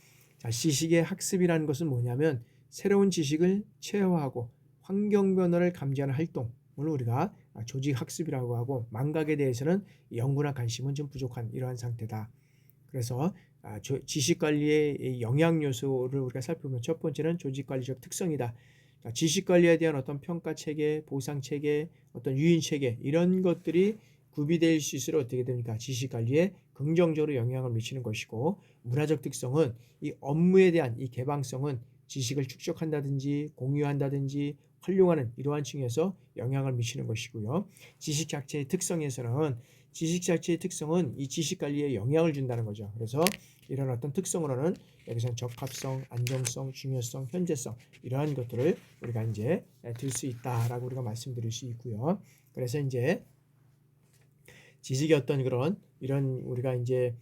지식의 학습이라는 것은 뭐냐면 새로운 지식을 체화하고 환경 변화를 감지하는 활동을 우리가 조직 학습이라고 하고, 망각에 대해서는 연구나 관심은 좀 부족한 이러한 상태다. 그래서 지식 관리의 영향 요소를 우리가 살펴보면, 첫 번째는 조직 관리적 특성이다. 지식 관리에 대한 어떤 평가 체계, 보상 체계, 어떤 유인 체계 이런 것들이 구비될 수 있으려 어떻게 됩니까? 지식 관리에 긍정적으로 영향을 미치는 것이고, 문화적 특성은 이 업무에 대한 이 개방성은 지식을 축적한다든지 공유한다든지 활용하는 이러한 층에서 영향을 미치는 것이고요. 지식 자체의 특성은 이 지식 관리에 영향을 준다는 거죠. 그래서 이런 어떤 특성으로는 여기서는 적합성, 안정성, 중요성, 현재성 이러한 것들을 우리가 이제 들 수 있다라고 우리가 말씀드릴 수 있고요. 그래서 이제 지식의 어떤 이런 우리가 이제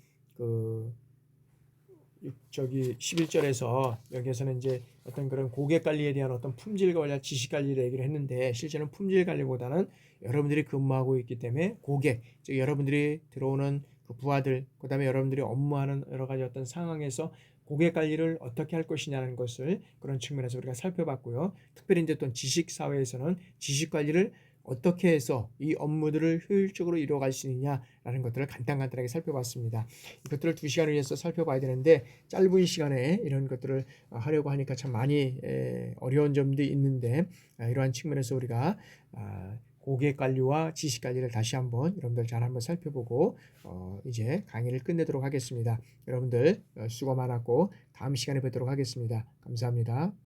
11절에서 여기에서는 이제 어떤 그런 고객 관리에 대한 어떤 품질 관리, 지식 관리를 얘기를 했는데, 실제는 품질 관리보다는 여러분들이 근무하고 있기 때문에 고객, 즉 여러분들이 들어오는 부하들, 그다음에 여러분들이 업무하는 여러 가지 어떤 상황에서 고객 관리를 어떻게 할 것이냐는 것을 그런 측면에서 우리가 살펴봤고요. 특별히 이제 또 지식 사회에서는 지식 관리를 어떻게 해서 이 업무들을 효율적으로 이루어갈 수 있느냐라는 것들을 간단하게 살펴봤습니다. 이것들을 2시간을 위해서 살펴봐야 되는데 짧은 시간에 이런 것들을 하려고 하니까 참 많이 어려운 점도 있는데 이러한 측면에서 우리가 고객 관리와 지식 관리를 다시 한번 여러분들 잘 한번 살펴보고 이제 강의를 끝내도록 하겠습니다. 여러분들 수고 많았고 다음 시간에 뵙도록 하겠습니다. 감사합니다.